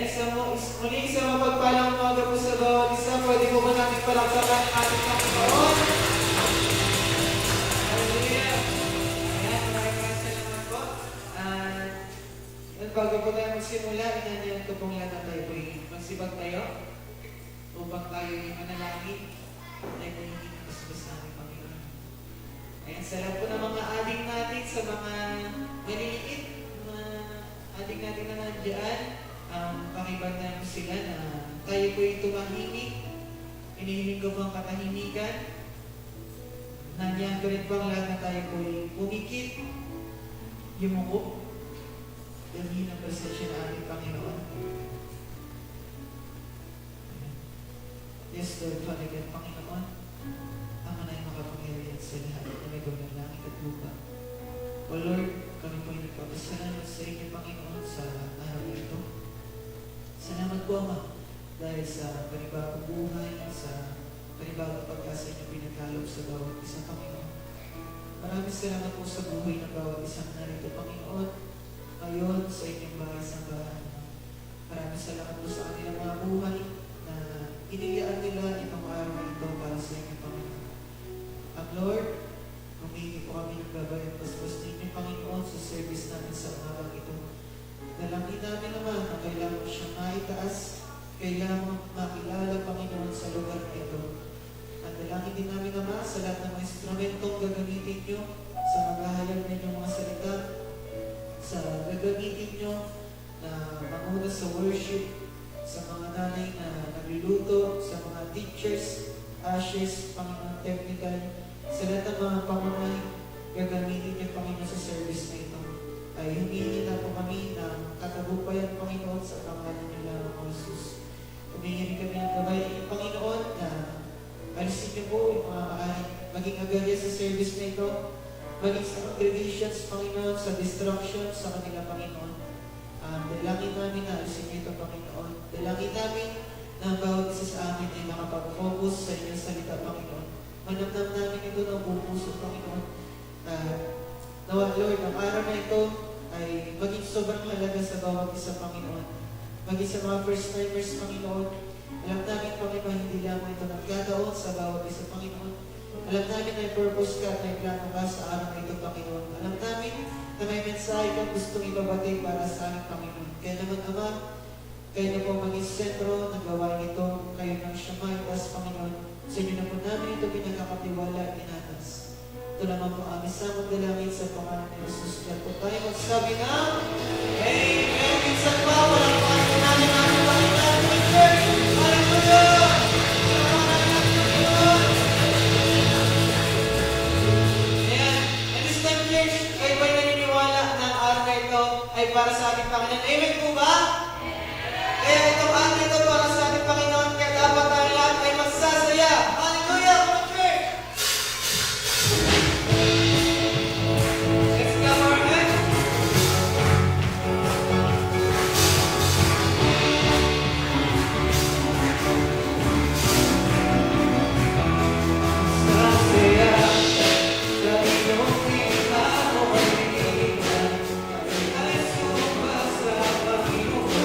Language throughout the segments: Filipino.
Muli sa mapagpalang umaga po sa bawat isa, pwede po ba natin palakpakan ang ating Panginoon? Hallelujah! Ayan, maraming salamat po. Bago po tayo magsimula, inanyayan ko pong lahat na tayo po magsibag tayo upang tayo manalangin tayo po hindi nakasubas namin Panginoon. Ayan, sa lahat po ng mga adik natin, sa mga maliliit, mga adik natin na nandiyan, pakibantayan mo sila na tayo po'y tumahimik. Inihiling ko po ang katahimikan. Nandiyan ko rin po ang lahat na tayo po'y pumikit, yumuko, dalhin ang presensya ng ating Panginoon. Yes, Lord, Father God, Panginoon, ang manay makapangyarihan sa lahat na may gawin ng langit at lupa. O Lord, kami po'y nagpapasalamat sa inyo, Panginoon, sa araw na ito. Salamat po, Ama, dahil sa panibagong buhay, sa panibagong pagkasa niyo pinagkaloob sa bawat isang Panginoon. Maraming salamat po sa buhay ng bawat isang narito, Panginoon, ngayon sa inyong bahay sa bahay. Maraming salamat po sa kanilang mga buhay na iniliaan nila itong araw na ito para sa inyong Panginoon. At Lord, humingi po kami ng gabayang basbas ninyo, Panginoon, sa service namin sa araw ito. Dalangin namin naman na kailangan siyang maitaas, kailangan makilala, Panginoon, sa lugar na ito. At dalangin din namin naman sa lahat ng mga instrumentong gagamitin nyo, sa maghahayag ninyong mga salita, sa gagamitin nyo na manguna sa worship, sa mga nanay na nagluluto, sa mga teachers, ashes, Panginoon, technical, sa lahat ng mga pamanay gagamitin nyo, Panginoon, sa service na ito. Ay humingi na po kami ng katagumpayan, Panginoon, sa pangalan nila ng Jesus. Humingi rin kami ng gabay ng Panginoon na alisin niyo po yung mga maaaring maging agarya sa service na ito, maging sa congregations, Panginoon, sa destruction sa kanila, Panginoon. Dalangin namin na alisin niyo ito, Panginoon. Dalangin namin na bawat isa sa amin ay makapag-focus sa inyong salita, Panginoon. Manamnam namin ito ng buong puso, Panginoon. Nawa, Lord, ang araw na ito ay maging sobrang halaga sa bawat isa, Panginoon. Maging sa mga first-timers, Panginoon. Alam namin, Panginoon, hindi lamang ito nagkataon sa bawat isa, Panginoon. Alam namin na may purpose ka at may plano ka sa araw na ito, Panginoon. Alam namin na may mensahe kang gustong ibabatid para sa aming Panginoon. Kaya naman, Ama, kayo na po maging sentro ng gawain ito. Kayo nang siyamaitas, Panginoon. Sa inyo na po namin ito pinagkakatiwala at inatas. Ito naman po aming samang dalangin sa pangalan ni Jesus. Kaya po tayo magsabi na, Amen! Minsan pa, walang paano namin ang Panginoon. Hallelujah! Salamat natin, Panginoon! Ayan. And this time, church, kayo ba'y naniniwala na ang araw na ito ay para sa ating Panginoon? Amen po ba? Kaya itong araw na ito para sa ating Panginoon, kaya dapat tayo lahat ay magsasaya. Hallelujah! Mga church! Let's clap our hands. Sasaya sa iyong pinakawalingan, ay sumpa sa Panginoon.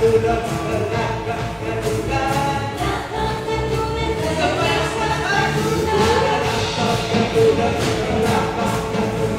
katulad, wala kang katulad. Sabay sa katulad. Wala kang katulad, wala kang katulad.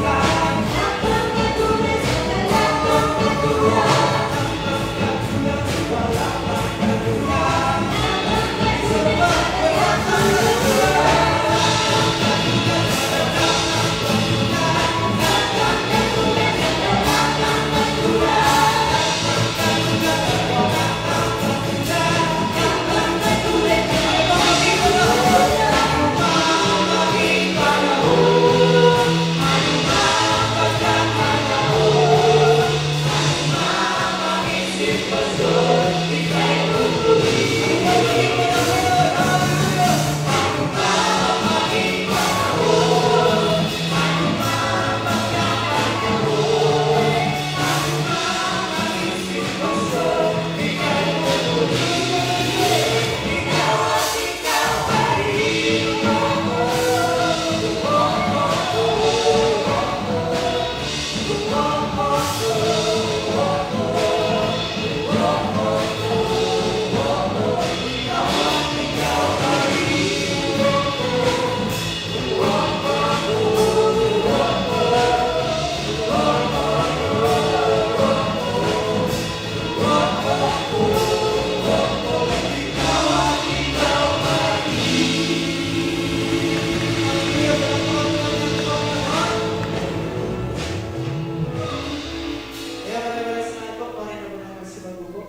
Kaya madalas na po, pahay na po ng magsibago po.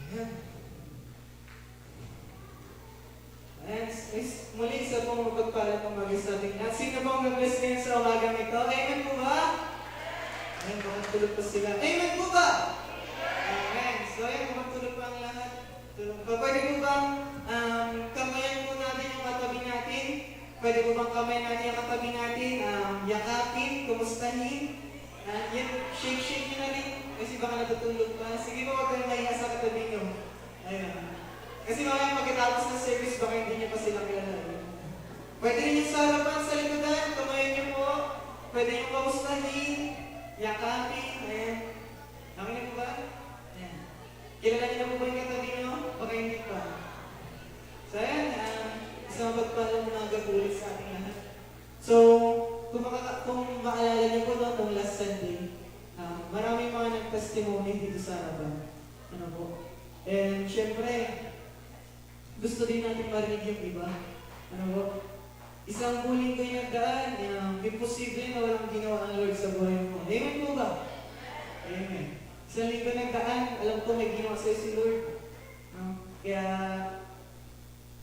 Ayan. Ayan, muli isa pong mapagpalang umaga sa ating lahat. Sino pong nag-bless ngayon sa umagang ito? Amen po ba? Ayan, baka tulog pa sila. Amen po ba? Amen. So, ayan, makatulog pa ang lahat. Tulog pa. Pwede po bang kamayan po natin yung katabi natin? Pwede po bang kamayan natin yung katabi natin? Yakapin, kumustahin? Yan, shake nyo na rin. Kasi baka natutulog pa. Sige po, huwag kayong mahiya sa katabi nyo. Ayan. Kasi mamaya pagkatapos ng service, baka hindi nyo pa sila kilala. Pwede rin yung sa harapan, sa likodan. Kamayan nyo po. Pwede yung kumustahin. Yakapin. Ayan. Okay na po ba? Ayan. Kilala niyo na po ba yung katabi nyo? Baka hindi pa. So ayan, isang mapagpalang mga gagulit sa ating lahat. So, kung maalala niyo po noong last Sunday, maraming mga nag-testimony dito sa harapan. Ano po? And syempre, gusto din natin marinig yung iba. Ano po? Isang huling ko yung nagdaan, imposible na walang ginawa ang Lord sa buhay mo. Amen po ba? Amen. Isang linggo nagdaan, alam ko may ginawa sa'yo si Lord. Kaya,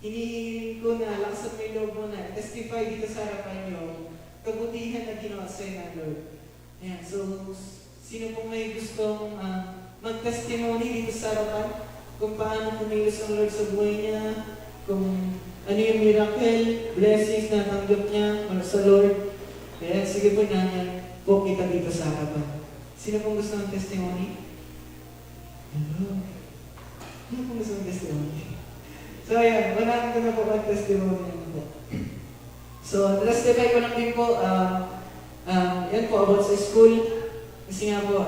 hinihiling ko na, lakasan mo yung loob mo na, testify dito sa harapan niyo, kabutihan na ginawa sa'yo ng Lord. Ayan, so, sino pong may gustong mag-testimony dito sa harapan, kung paano pumilos ang Lord sa buhay niya, kung ano yung miracle, blessings na tanggap niya sa Lord. Kaya sige po na po kita dito sa harapan. Sino pong gusto ng testimony? Hello? Sino pong gusto ng testimony? So ayan, wala ko na po ang testimony po. So, testify ko lang din po, yan po about sa school. Kasi nga po,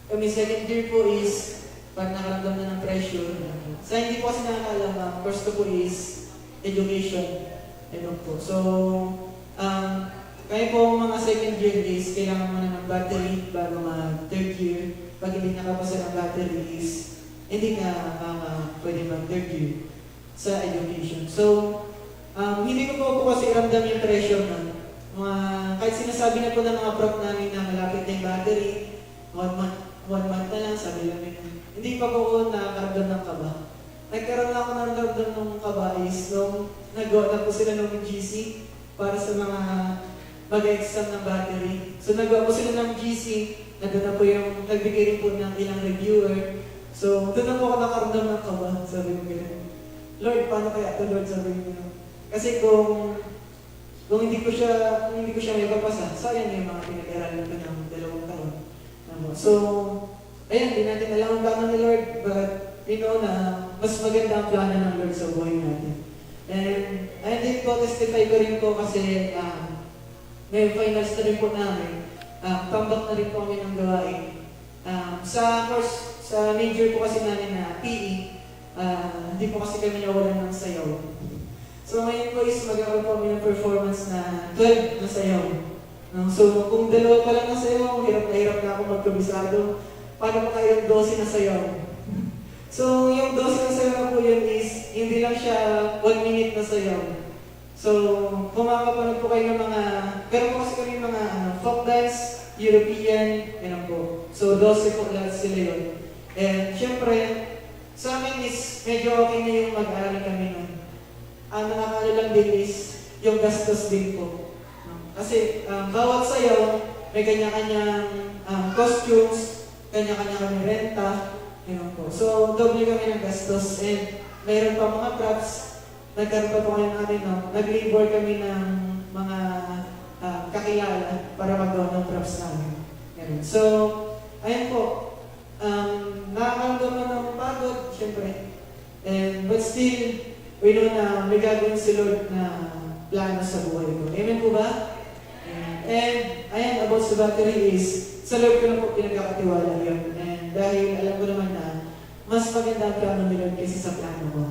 kami second year po is pag nakaramdam na ng pressure. Sa hindi po kasi nakakalam, first ko po is education. Ano po. So, kaya po mga second year is kailangan mo na ng battery bago third year. Pag hindi nakapasa ng battery is hindi ka pwede mag-third year sa education. So, hindi ko po kasi ramdam yung pressure na kahit sinasabi na po ng mga prof namin na malapit na yung battery, 1 month na lang, sabi namin, hindi pa po ako nakakaramdam ng kaba. Nagkaroon lang ako ng ramdam ng kaba is nung nagawa na po sila ng GC para sa mga mag-exam ng battery. So nagawa po sila ng GC, nandun na po yung nagbigay rin po ng ilang reviewer. So doon na po ako nakaramdam ng kaba, sabi ko gano'n. Lord, paano kaya ito Lord, sabi ko gano'n. Kasi kung hindi ko siya may papasa, sayang yung mga pinag-aralan ko ng 2 taon. So, ayan, di natin alam ang plano ni Lord, but we know na mas maganda ang plano ng Lord sa buhay natin. And ayun din po, testify ko rin po kasi ngayon finals na rin po namin. Tambak na rin po kami ng gawain. Sa course, sa major po kasi namin na PE, hindi po kasi kami nawalan ng sayaw. So ngayon po is magkakaroon po kami ng performance na 12 na sayaw. So kung dalawa pa lang na sayaw, hirap na ako magkabisado. Paano pa kayo 12 na sayaw? So yung 12 na sayaw po yun is, hindi lang siya 1 minute na sayaw. So kung makakapanood po kayo ng mga, pero po kasi kami mga folk dance, European, yun po. So 12 po lahat sila yun. And syempre, sa amin is medyo okay na yung mag-aaral kami nun. Ang nakakala lang din is yung gastos din po. Kasi bawat sayaw, may kanya-kanyang costumes, kanya-kanya kami renta, yun po. So doble kami ng gastos and mayroon pa mga props. Nagkaroon pa po kayo natin, nag-labor kami ng mga kakilala para magawa ng props namin. Ganun. So, ayun po. Nakakaramdaman ng pagod, syempre. But still, we know na may gagawin si Lord na plano sa buhay ko. Amen po ba? And ayan, about sa battery is, sa Lord ko na po pinagkakatiwala yun. And dahil alam ko naman na, mas maganda ang plano ni Lord kaysa sa plano ko.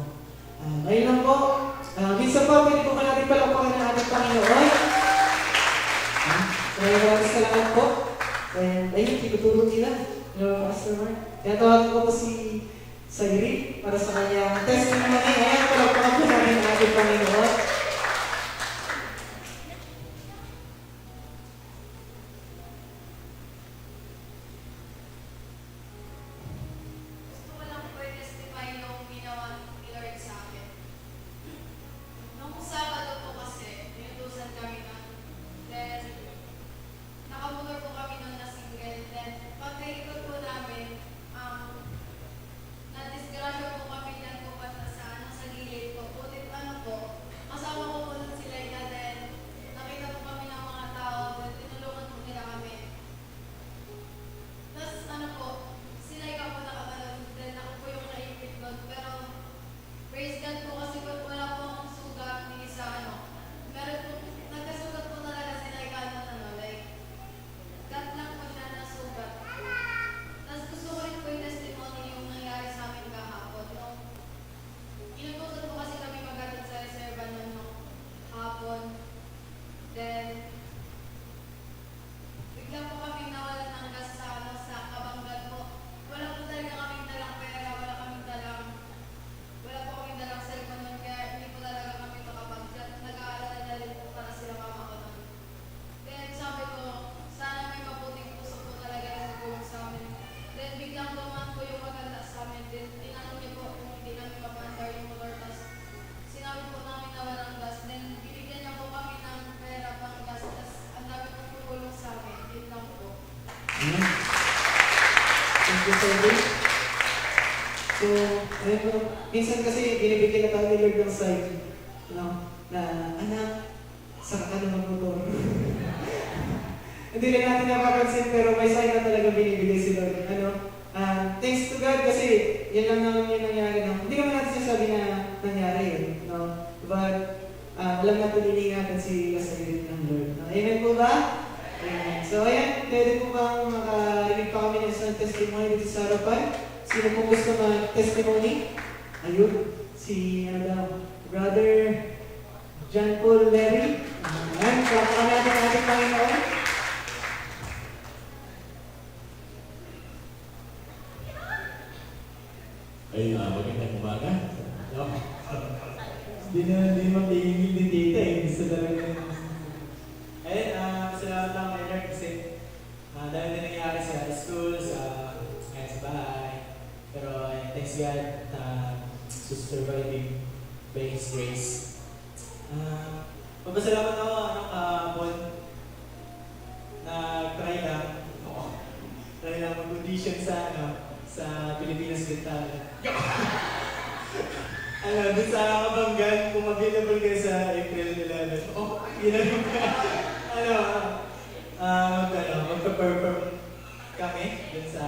Ngayon lang po, minsan po, pwede po natin palakpakan ng ating Panginoon. Maraming salamat po. And ayun, tinuturo nila. Pastor Mark. Kaya tawagan ko po si Sairi para sa kanya testimony. Ayan, palakpakan po namin ang ating Panginoon. So, ayun po, minsan kasi binibigyan na tayo ni Lord ng sign, na anak, saka ka na mag-motor. Hindi rin natin napapansin pero may sign na talaga binibigay si Lord. Thanks to God kasi yun lang naman yung nangyari. Hindi naman natin sinasabi na nangyari yun. But alam natin iningatan si Spirit ng Lord. Amen po ba? Amen. So ayan, pwede po bang makarinig pa kami ng isang testimony dito sa harapan? Sino po gusto mag-testimony? Ayun, si Brother John Paul Larry. Ayan, pakaka natin ang ating Panginoon. Ay, magandang umaga. Hindi magiging ni tita eh. Gusto talaga yun. Ayun, salamat lang kay Lord kasi dahil na nangyayari sa school, sa bahay. Pero thanks God surviving by His grace. Magpasalamat ako kahapon na try lang mag-audition sa Pilipinas Got Talent. Dun sa Kabanggan, kung available kayo sa April 11. Magpa-perform kami dun sa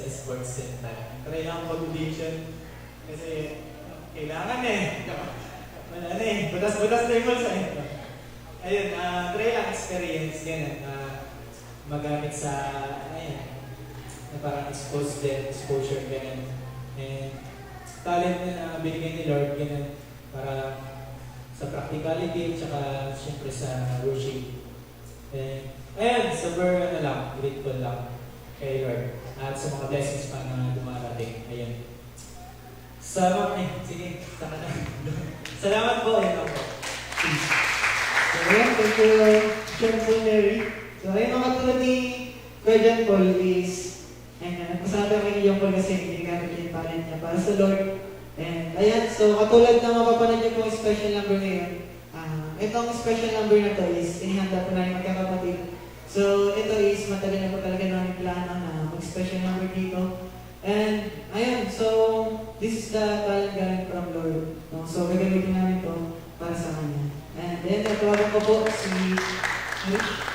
sports center. Try lang mag-audition. Kasi kailangan eh. Wala na eh. Butas-butas na yung bulsa eh. Ayun, try lang experience ganun. Magamit sa, ayun, na parang exposure ganun. And talent na binigay ni Lord ganun para sa practicality tsaka syempre sa worship. And ayun, super grateful lang kay Lord at sa mga blessings pa na dumarating. Ayun. Sige, saka na. Salamat po, ayun ako. So, ayan, thank you, Chancellor Mary. So, ayun, mga katulad ni Kuya John Paul is, ayun, pasalamat kami ni John Paul kasi ginagamit niya yung talent niya para sa Lord. And, ayan, so, katulad na mapapanood niyo pong special number ngayon, itong special number na to is, inihanda po namin magkakapatid. So, ito is, matagal na po talaga namin plano na mag-special number dito. And, ayun, so, this is the talent galing from Lord. No? So, gagamitin namin to para sa kanya. And then, natawagan ko po si Rich.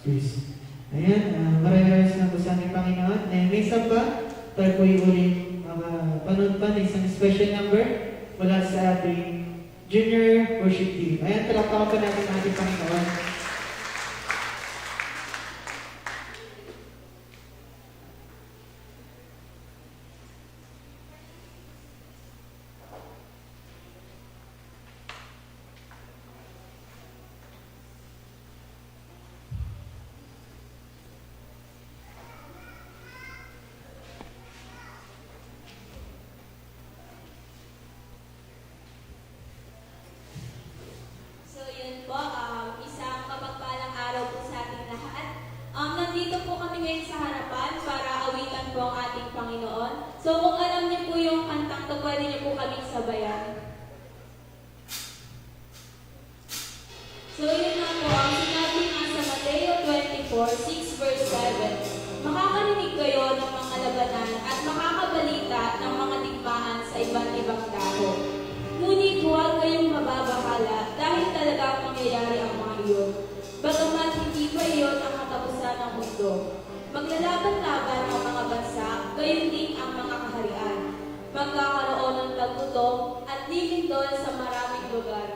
Please. Ayan, maraming na po sa aming Panginoon. And minsan pa, tayo po uling panood pa ng isang special number mula sa ating Junior Worship Team. Ayan, talakpakan pa natin ang ating Panginoon. So yun po, isang kapagpalang araw po sa ating lahat. Nandito po kami ngayon sa harapan para awitan po ang ating Panginoon. So kung alam niyo po yung kantang to, pwede niyo po kaming sabayan. So yun na po, ang sinabi nga sa Mateo 24:6 verse 7. Makakarinig kayo ng mga labanan at makakabalita ng mga digmaan sa iba't ibang dako. Ngunit huwag kayong mababahala dahil talagang mangyayari ang mga iyon. Bagamat hindi pa iyon ang katapusan ng mundo. Maglalaban-laban ang mga bansa, gayon din ang mga kaharian. Magkakaroon ng tagutom at lilindol sa maraming lugar.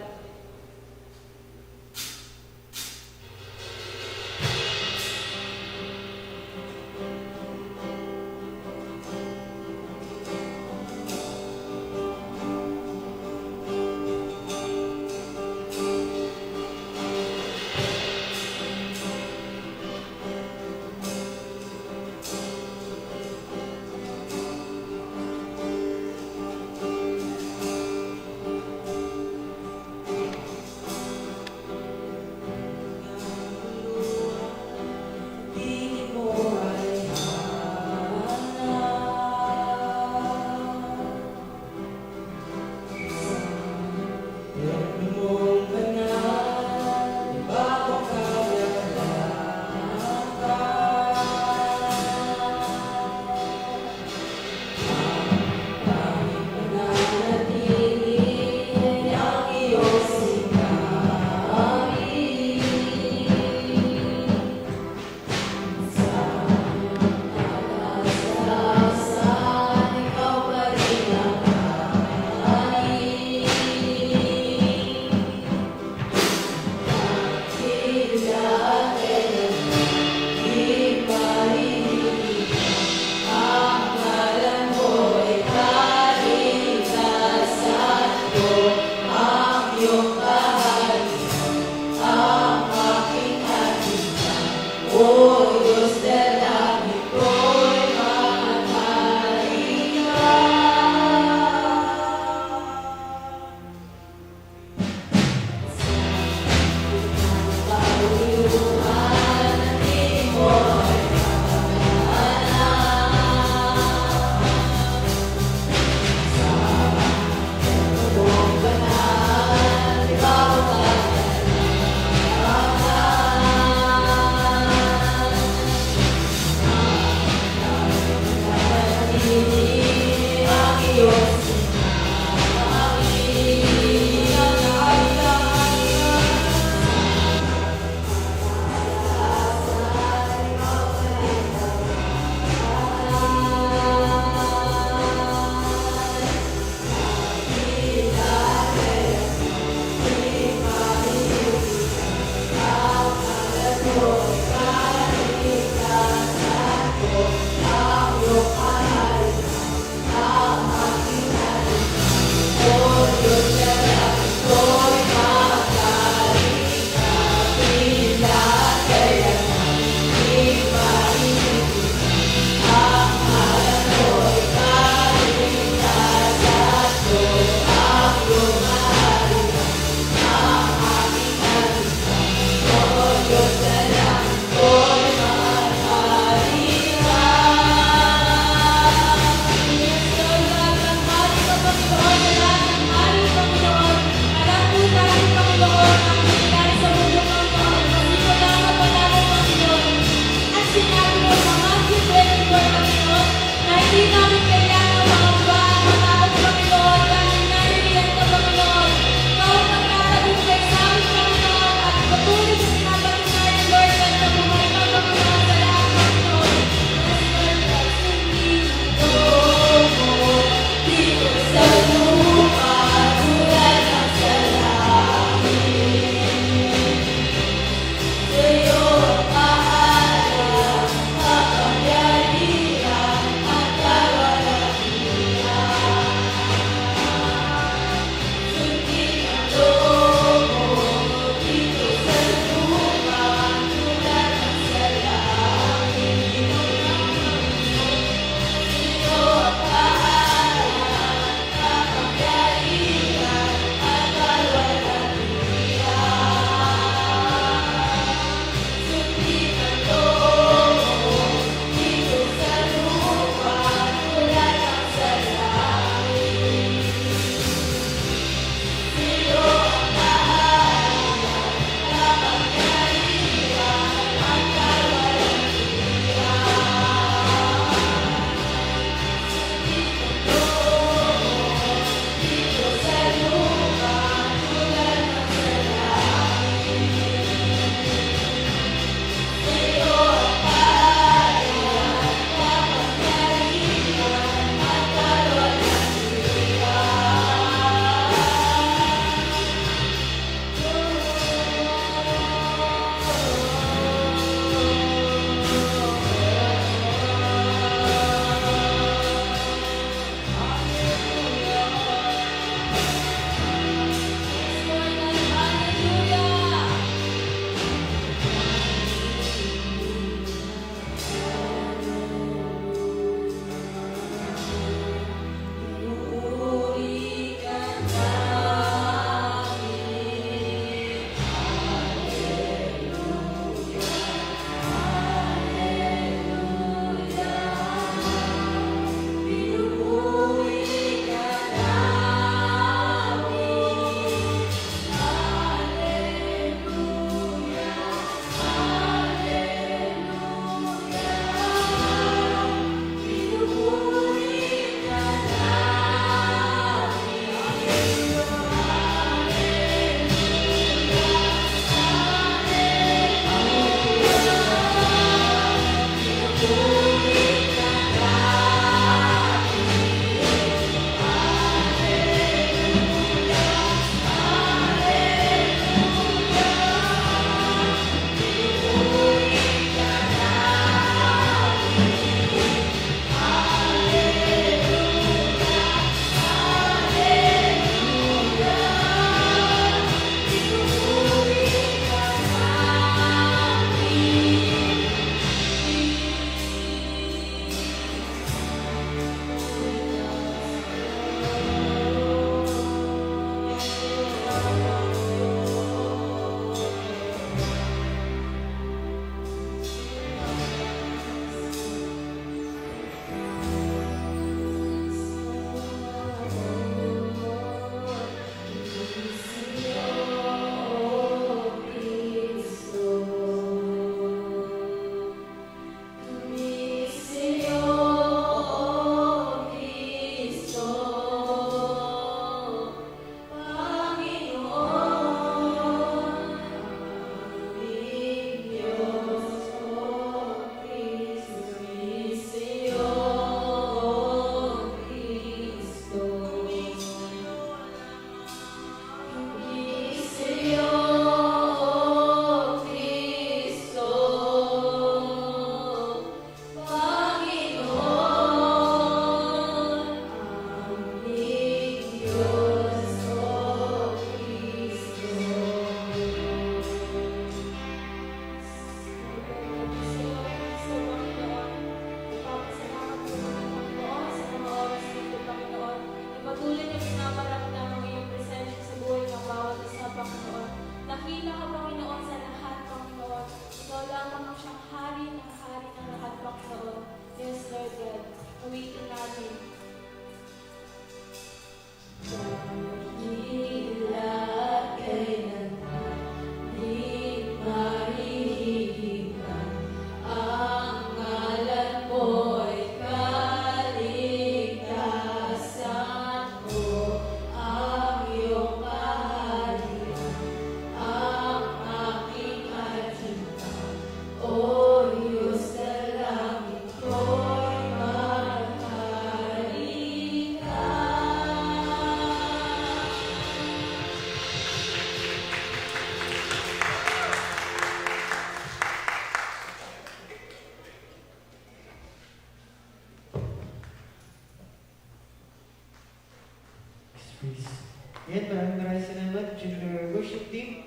Ayan, maraming salamat, Junior Worship Team.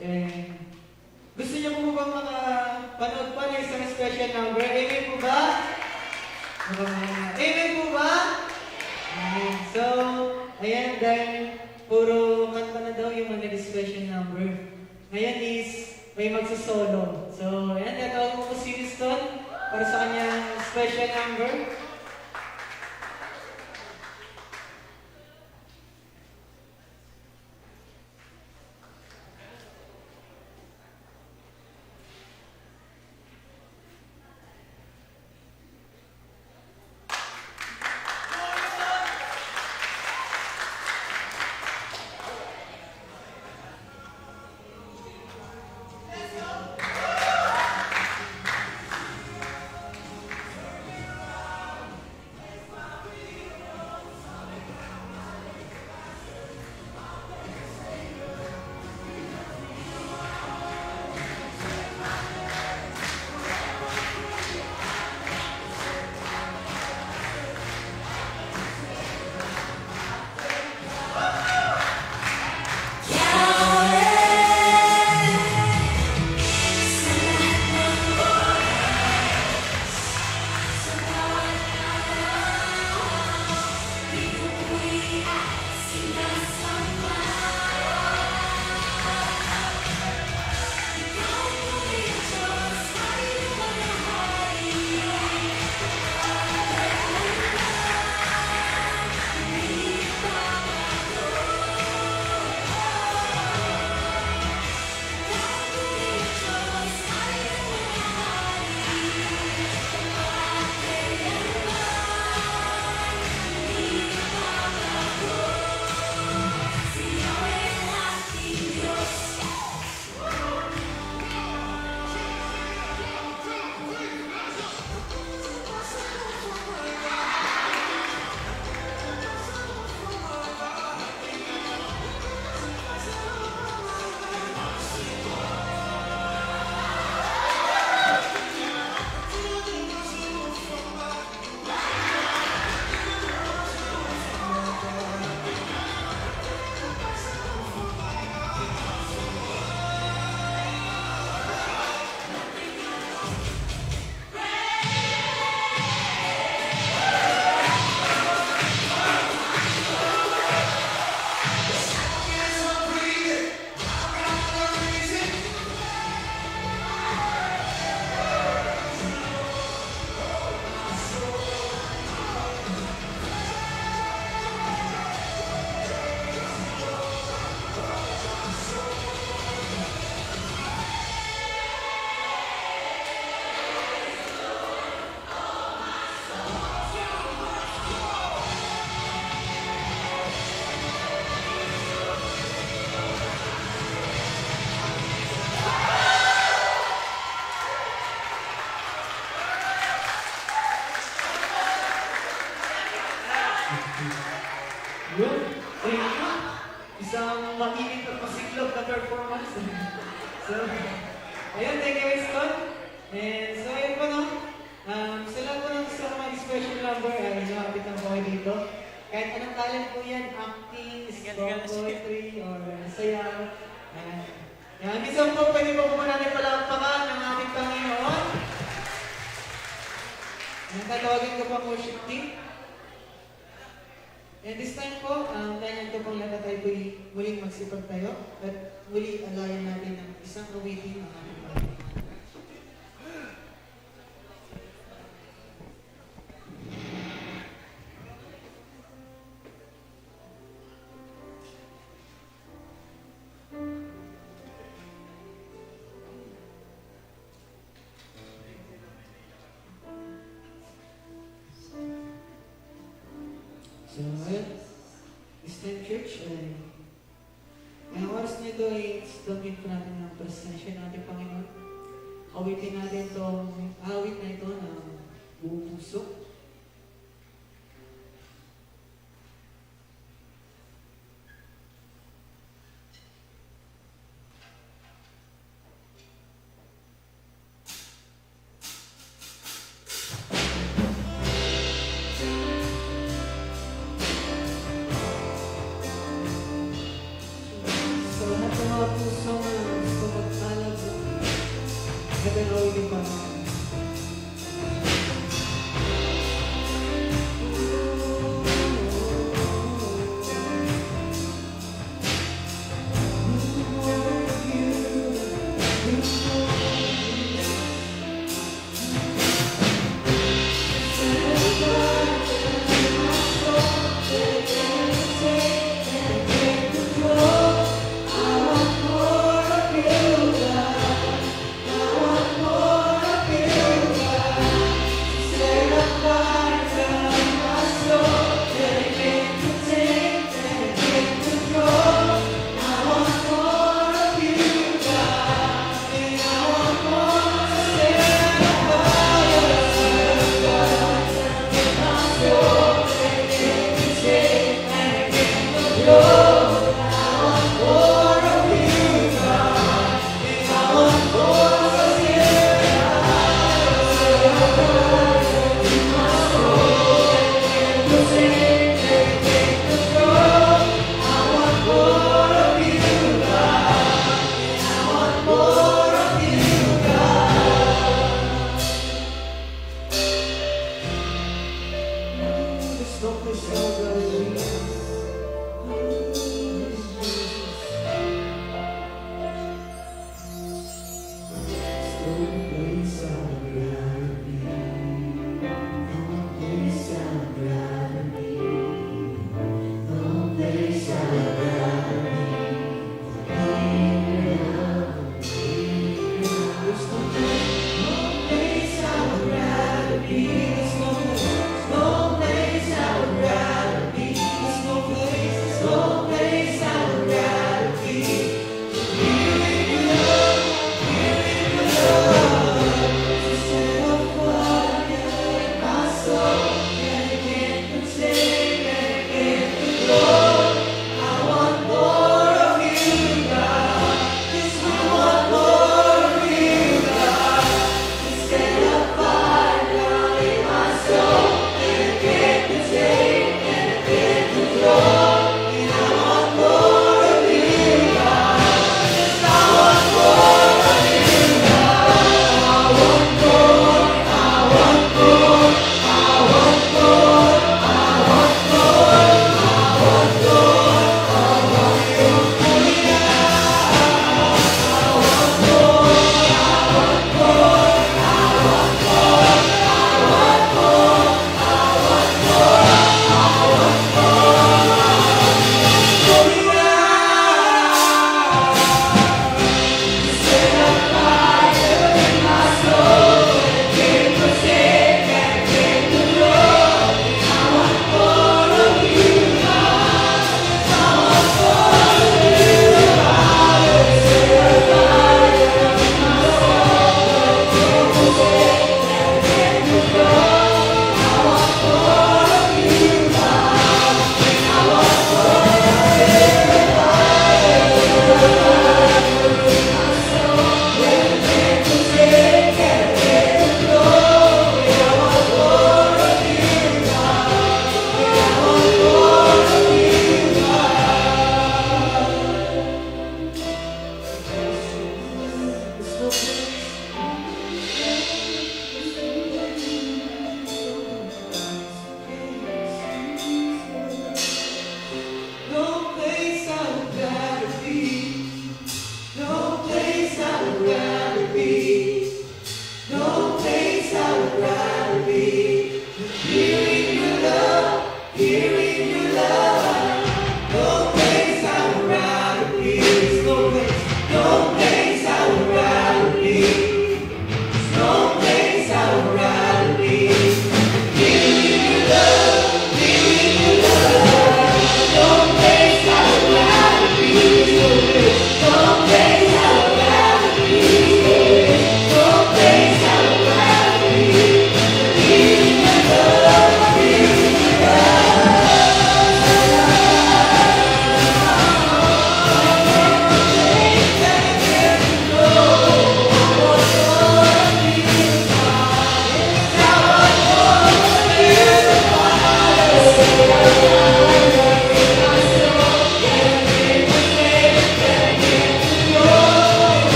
And gusto niyo po ba makapanood pa ng isang special number? Amen po ba? Amen po ba? Amen. So, ayan, dahil puro kanta na daw yung mga special number. Ngayon is may magsasolo. So, ayan, tatawag ko po si Winston para sa kanyang special number. Yun, thank you. Isang makinig at masiklog na performance. So, ayun, thank you, Winston. And so, ayun po, no? Sa lahat po ng gusto mga special number, ay lumapit ng buhay dito. Kahit anong talent po yan, acting, spoken poetry, or sayaw. Yan, minsan po, pwede po po natin palakpakan ng ating Panginoon. Tatawagin ko po ang worship team. And this time po, dahil ito pong lahat tayo muling magsipag tayo at muli alayan natin ng isang awitin ang ating Panginoon. So, ayun, this time church, ang oras na ito ay damit po natin ng presensya ng ating Panginoon. Awitin natin itong awit na ito ng buong puso.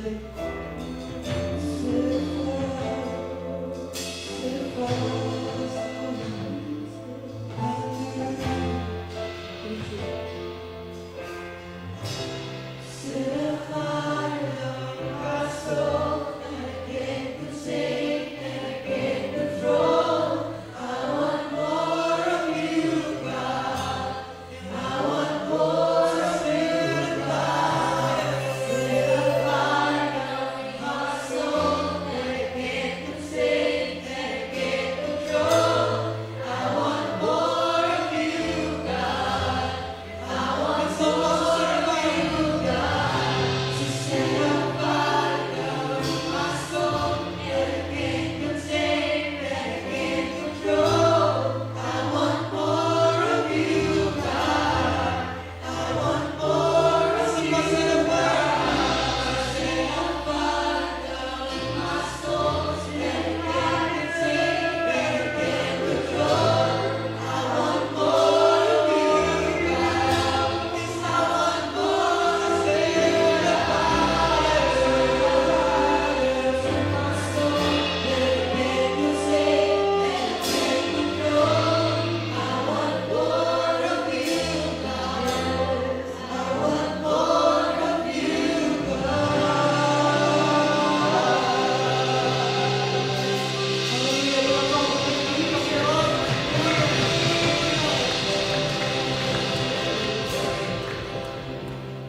natin.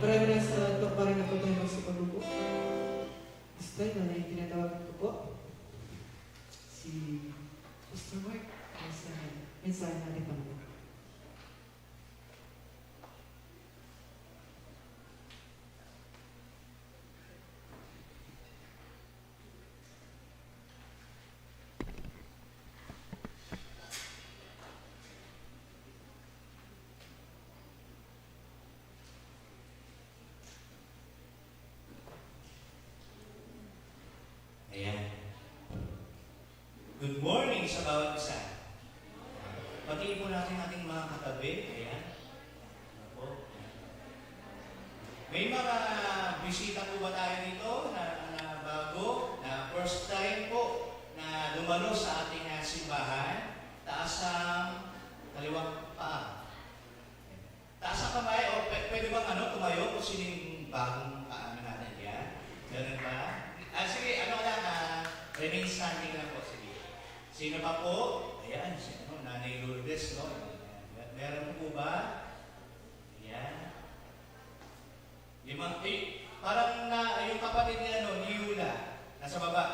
Maraming salamat po para na po tayo sa pagbubo. This time na yung tinatawagan ko po, si Mr. Mark. Mensahe natin pa po. Ayan. Good morning sa bawat isa. Patingin po natin ating mga katabi. Ayan. Ako. May mga bisita po ba tayo dito na bago, na first time po na dumalo sa ating simbahan? Taas ang kaliwang paa. Taas ang kamay o pwede bang tumayo kung sino yung bagong paa natin yan? Ganun ba? Sige, remain standing lang po. Sige. Sino pa po? Ayan, Nanay Lourdes, no? Meron po ba? Ayan. Parang yung kapatid niya, ni Yula, nasa baba.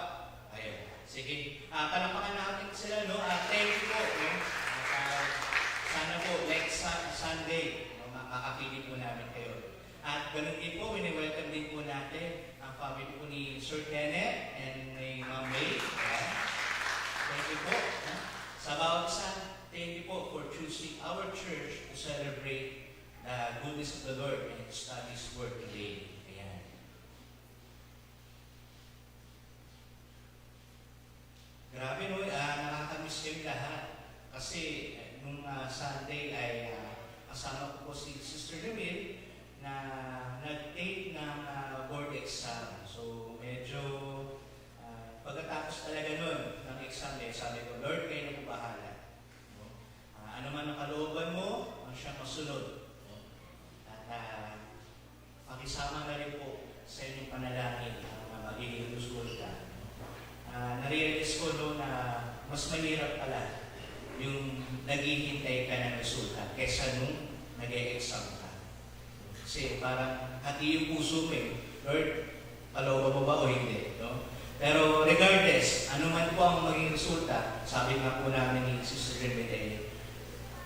Ayan. Sige. Panapakan natin sila, no? Thank you po, no? Sana po, next Sunday, makakinig po namin kayo. At ganun din po, wini-welcome din po natin ang family po ni Sir Kenneth and ni Ma'am May. Thank you po. Sa bawat isa, thank you po for choosing our church to celebrate the goodness of the Lord and to study His Word today. Ayan. Grabe no, nakakamiss kami lahat. Kasi nung Sunday ay kasama ko po si Sister Lemil na nag-take ng board exam. So, medyo pagkatapos talaga nun ng exam, sabi ko, Lord, kayo na po bahala. No? Ano man ang kalooban mo, ang siyang masunod. No? At pakisama na rin po sa inyong panalangin ang magiging resulta. Nare-realize ko no, na mas mahirap pala yung naghihintay ka ng resulta kesa nung nag-e-exam ka. Kasi parang hati yung puso mo Lord, kalooban mo ba o hindi? No? Pero regardless, ano man po ang maging resulta, sabi nga po namin ni Sister Remede,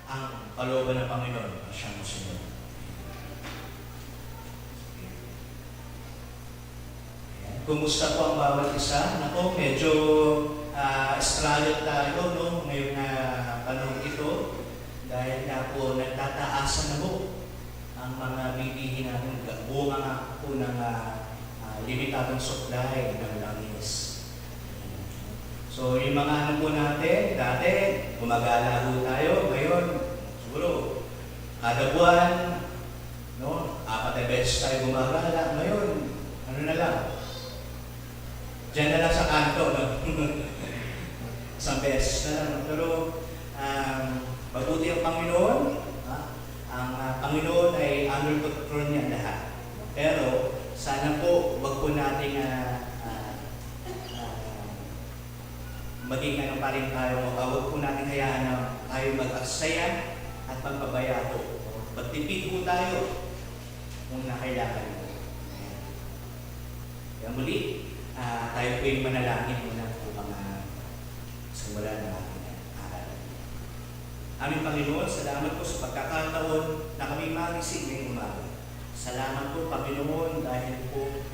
ang kalooban ng Panginoon ang siyang masunod. Kumusta po ang bawat isa? Nako, medyo struggle tayo no, ngayon na panahon ito dahil na po nagtataasan na po ang mga bilihin natin, bunga nga po ng limitadong supply ng langis. So yung mga ano po natin, dati gumagala po tayo, ngayon siguro kada buwan, no, 4 na beses tayo gumagala, ngayon ano na lang, isang beses na lang. Pero mabuti ang Panginoon. Ang Panginoon ay under control niya lahat. Pero sana po wag po nating maging ano pa rin tayo, wag po natin hayaan na tayo mag-aksaya at magpabayato. Magtipid po tayo kung nakailangan po. Kaya muli, tayo po yung manalangin muna upang simulan ng ating aral. Aming Panginoon, salamat po sa pagkakataon na kami magising ngayong umaga. Salamat po, Panginoon, dahil po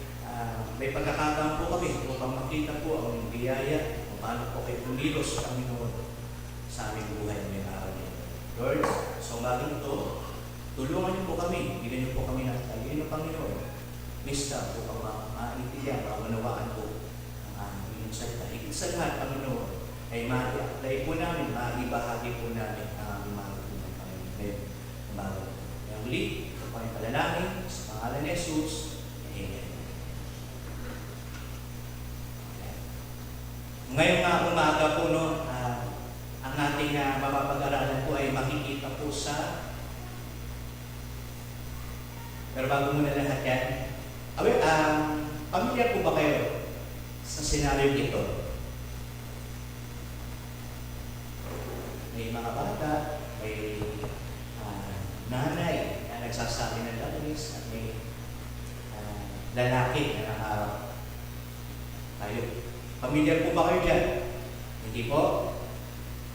may pagkakataon po kami upang makita po ang biyaya kung paano po kayo pumilos, Panginoon, sa aming buhay ngayong araw nito. Lord, sa umagang ito, tulungan niyo po kami, bigyan niyo po kami ng talino, Panginoon. Mista po upang maintindihan, maunawaan po ang aming salita. Higit sa lahat, Panginoon, ay ma-apply po namin, ma-ibahagi po namin ang aming mga tulong, Panginoon. Ngayon, umaga. Kaya muli, ito po ang palalangin sa pangalan ni Jesus. Amen. Ngayong umaga po, ang ating mapapag-aralan po ay makikita po sa... Pero bago muna lahat yan, pamilya po ba kayo sa senaryo ito? May mga bata, may nanay na nagsasabi ng labis at may lalaki na nakaharap. Tayo. Pamilya po ba kayo dyan? Hindi po?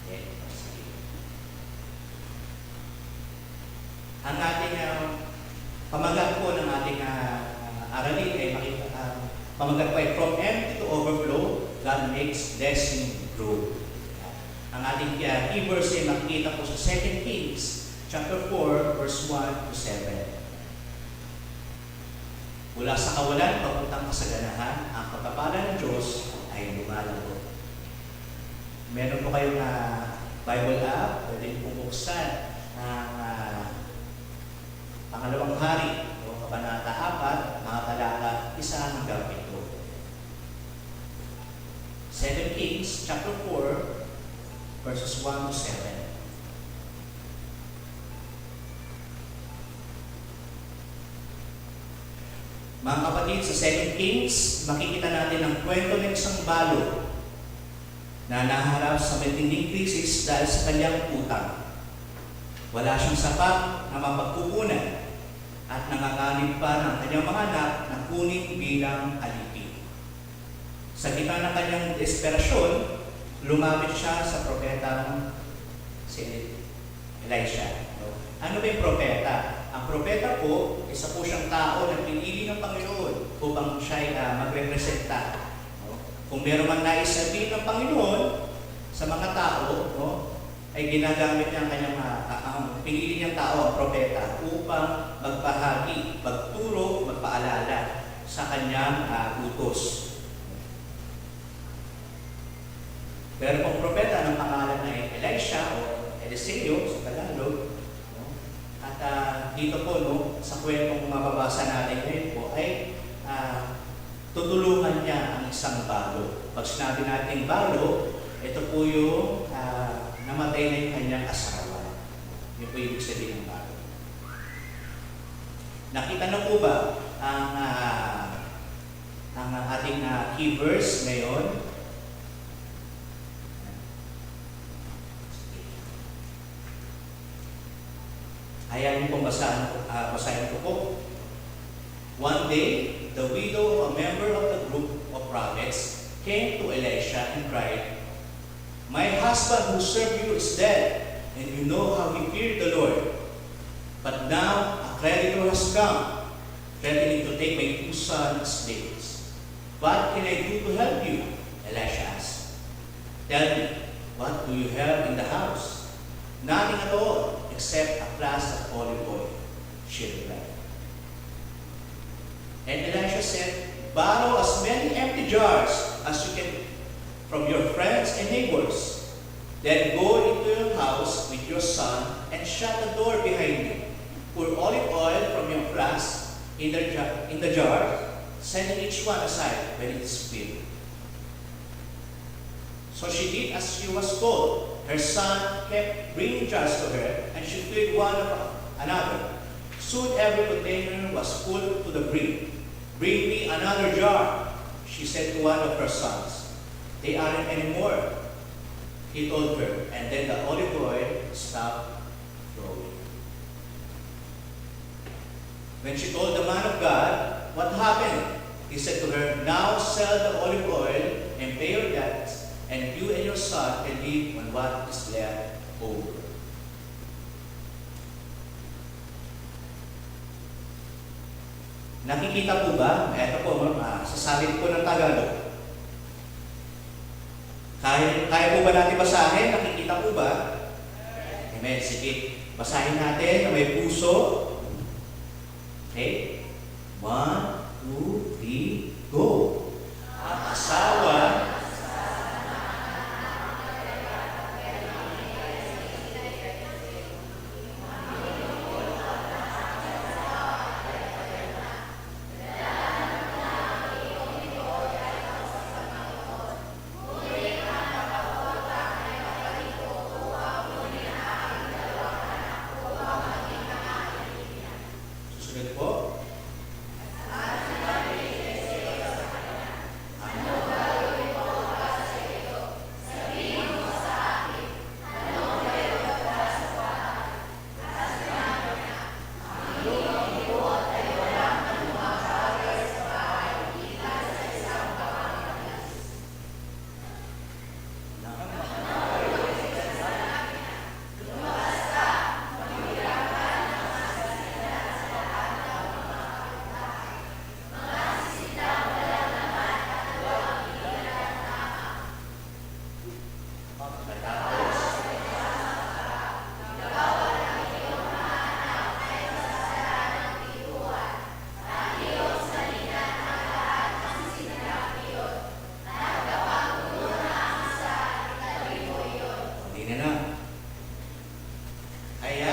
Okay. Ang ating pamagat po ng ating aralin ay pamagat po ay from empty to overflow, God makes blessing grow. Ang ating key verse ay makikita po sa 2 Kings chapter 4, verse 1 to 7. Mula sa kawalan, papuntang kasaganahan, ang pagpapala ng Diyos ay lumalago. Meron po kayong Bible app, pwede pong buksan ang Pangalawang Hari, o Kabanata 4, mga talata 1 hanggang 7. 2 Kings chapter 4, verses 1 to 7. Mga kapatid, sa 2 Kings, makikita natin ang kwento ng isang balo na naharap sa matinding krisis dahil sa kanyang utang. Wala siyang sapat na mapagkukunan at nanganganib pa ng kanyang mga anak na kunin bilang alipin. Sa gitna ng kanyang desperasyon, lumapit siya sa propeta si Elisha. Ano ba yung propeta? Ang propeta po, isa po siyang tao na pinili ng Panginoon upang siya magrepresenta. Kung meron man nais sabihin ng Panginoon sa mga tao, ay ginagamit niya ang kanyang pinili niyang tao, ang propeta, upang magbahagi, magturo, magpaalala sa kanyang utos. Pero kung propeta ng pangalan na Elisha o Eliseo sa Tagalog, at dito po sa kwentong mababasa natin ngayon po ay tutulungan niya ang isang balo. Pag sinabi natin balo, ito po yung namatay na yung kanyang asawa. Yun po yung sabihin ng balo. Nakita na po ba ang ating key verse ngayon? Ayan yung pong basahin ko po. One day, the widow of a member of the group of prophets came to Elisha and cried, "My husband who served you is dead, and you know how he feared the Lord. But now a creditor has come, threatening to take my 2 sons as slaves. What can I do to help you?" Elisha asked. "Tell me, what do you have in the house?" "Nothing at all, except a flask of olive oil," she replied. And Elisha said, "Borrow as many empty jars as you can from your friends and neighbors. Then go into your house with your son and shut the door behind you. Pour olive oil from your flask in the jar, setting each one aside when it is filled." So she did as she was told. Her son kept bringing jars to her, and she filled one of another. Soon every container was full to the brim. "Bring me another jar," she said to one of her sons. "They aren't anymore," he told her, and then the olive oil stopped flowing. When she told the man of God what happened, he said to her, "Now sell the olive oil and pay your debts, and you and your son can live on what is left over." Nakikita po ba? Ito po, sasalit po ng Tagalog. Kaya po ba natin basahin? Nakikita po ba? Amen. Sige, basahin natin na may puso. Okay? 1, 2, 3, go! Ang asawa susunod po. Hindi na. Kaya,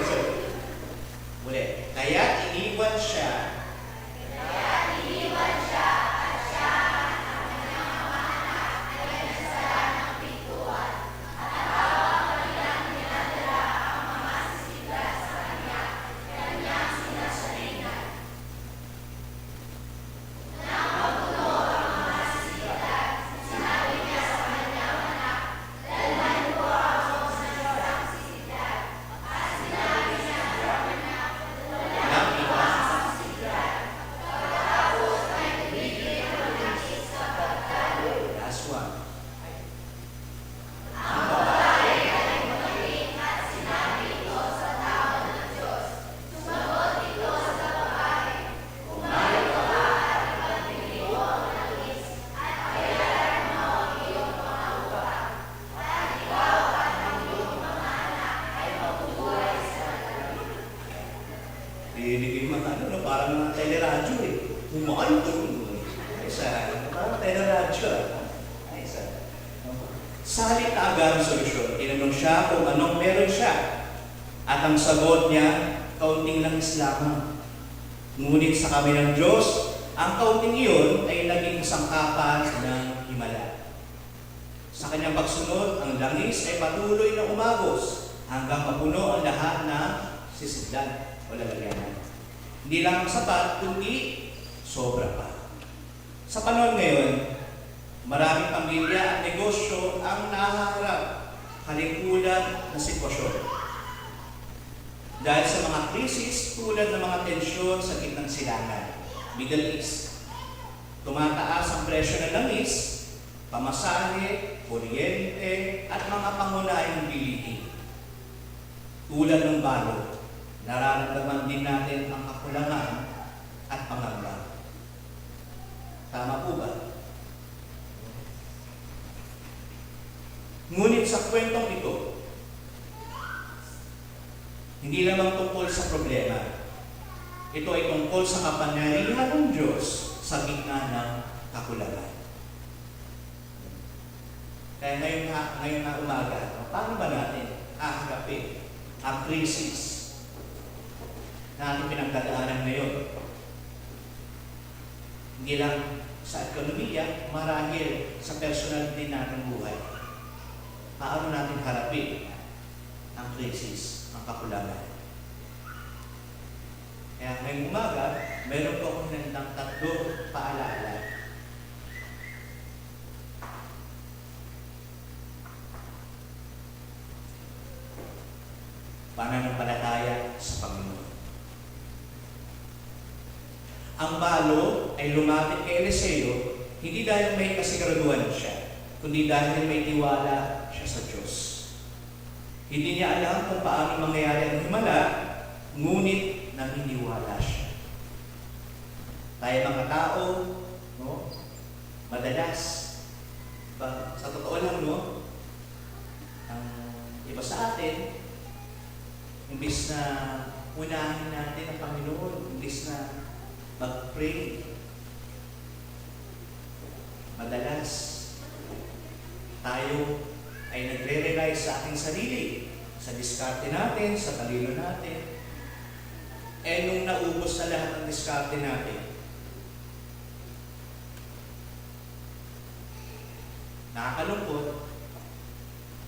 sorry. Muli. Kaya iniwan siya. Last one. Dinig mo parang mga teleradyo eh. Humaan ko. Parang teleradyo ah. Sa halip na agad ang solusyon, tinanong siya kung anong meron siya. At ang sagot niya, kaunting langis lamang. Ngunit sa kami ng Diyos, ang kaunting iyon ay naging kasangkapan ng himala. Sa kanyang pagsunod, ang langis ay patuloy na umagos hanggang mapuno ang lahat ng sisidlan o lalagyanan. Hindi lang sapat, kundi sobra pa. Sa panahon ngayon, maraming pamilya at negosyo ang nahaharap kalikulan na sitwasyon. Dahil sa mga krisis tulad ng mga tensyon sa gitnang silangan, Middle East, tumataas ang presyo ng langis, pamasahe, kuryente, at mga pangunahing bilihin. Tulad ng balot, nararamdaman din natin ang kakulangan at pangamba. Tama po ba? Ngunit sa kwentong ito, hindi lamang tungkol sa problema. Ito ay tungkol sa kapangyarihan ng Diyos sa gitna ng kakulangan. ngayon na umaga, paano ba natin haharapin ang krisis na ating pinagdadaanan ngayon? Hindi lang sa ekonomiya, marahil sa personal din natin buhay. Paano natin harapin ang krisis, ang kakulangan? Kaya ngayong umaga, meron po akong nandang 3 paalala. Pananampalataya sa Panginoon. Ang balo ay lumapit kay Eliseo, hindi dahil may kasiguraduhan siya, kundi dahil may tiwala siya sa Diyos. Hindi niya alam kung paano mangyayari ang himala, ngunit naniniwala siya. Tayo mga tao, no? Madalas, sa totoo lang, no? Ang iba sa atin, imbis na unahin natin ang Panginoon, imbis na mag-pray, madalas tayo ay nagre-rely sa ating sarili, sa diskarte natin, sa talino natin. Nung naubos na lahat ng diskarte natin, nakakalungkot,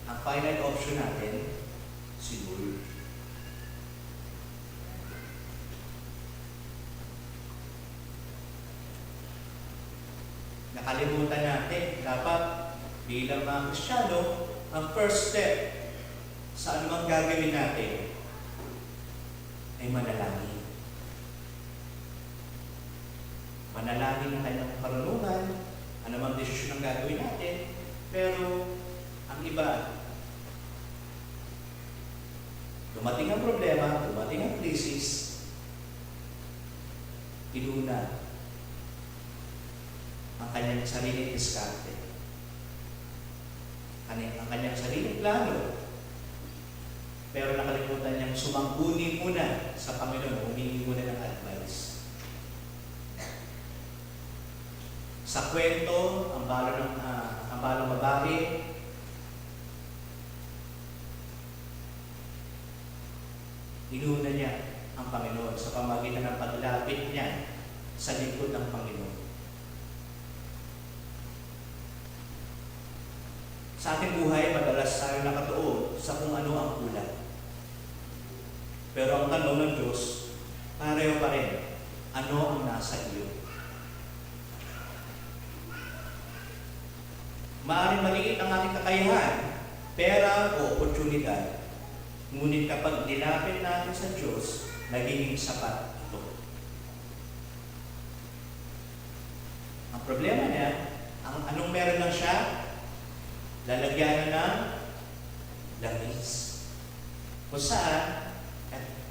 ang final option natin, si Lord. Nakalimutan natin, dapat bilang mga Kristiyano, ang first step sa anumang gagawin natin ay manalangin. Manalangin ng kanyang karunungan, anumang desisyon ang gagawin natin, pero ang iba, dumating ang problema, dumating ang krisis, inuna ang kanyang sariling diskarte. Ang kanyang sariling plano. Pero nakalimutan niyang sumangkuni muna sa Panginoon, humingi muna ng advice. Sa kwento, ang balong babae, inuna niya ang Panginoon sa pamagitan ng paglapit niya sa lingkod ng Panginoon. Sa ating buhay, madalas tayo nakatuon sa kung ano ang kulang. Pero ang tanong ng Diyos, pareho pa rin, ano ang nasa iyo? Maaaring maliit ang ating kakayahan, pera o oportunidad. Ngunit kapag nilapit natin sa Diyos, nagiging sapat ito. Ang problema niya, anong meron lang siya? Lalagyan ng langis. Kung saan,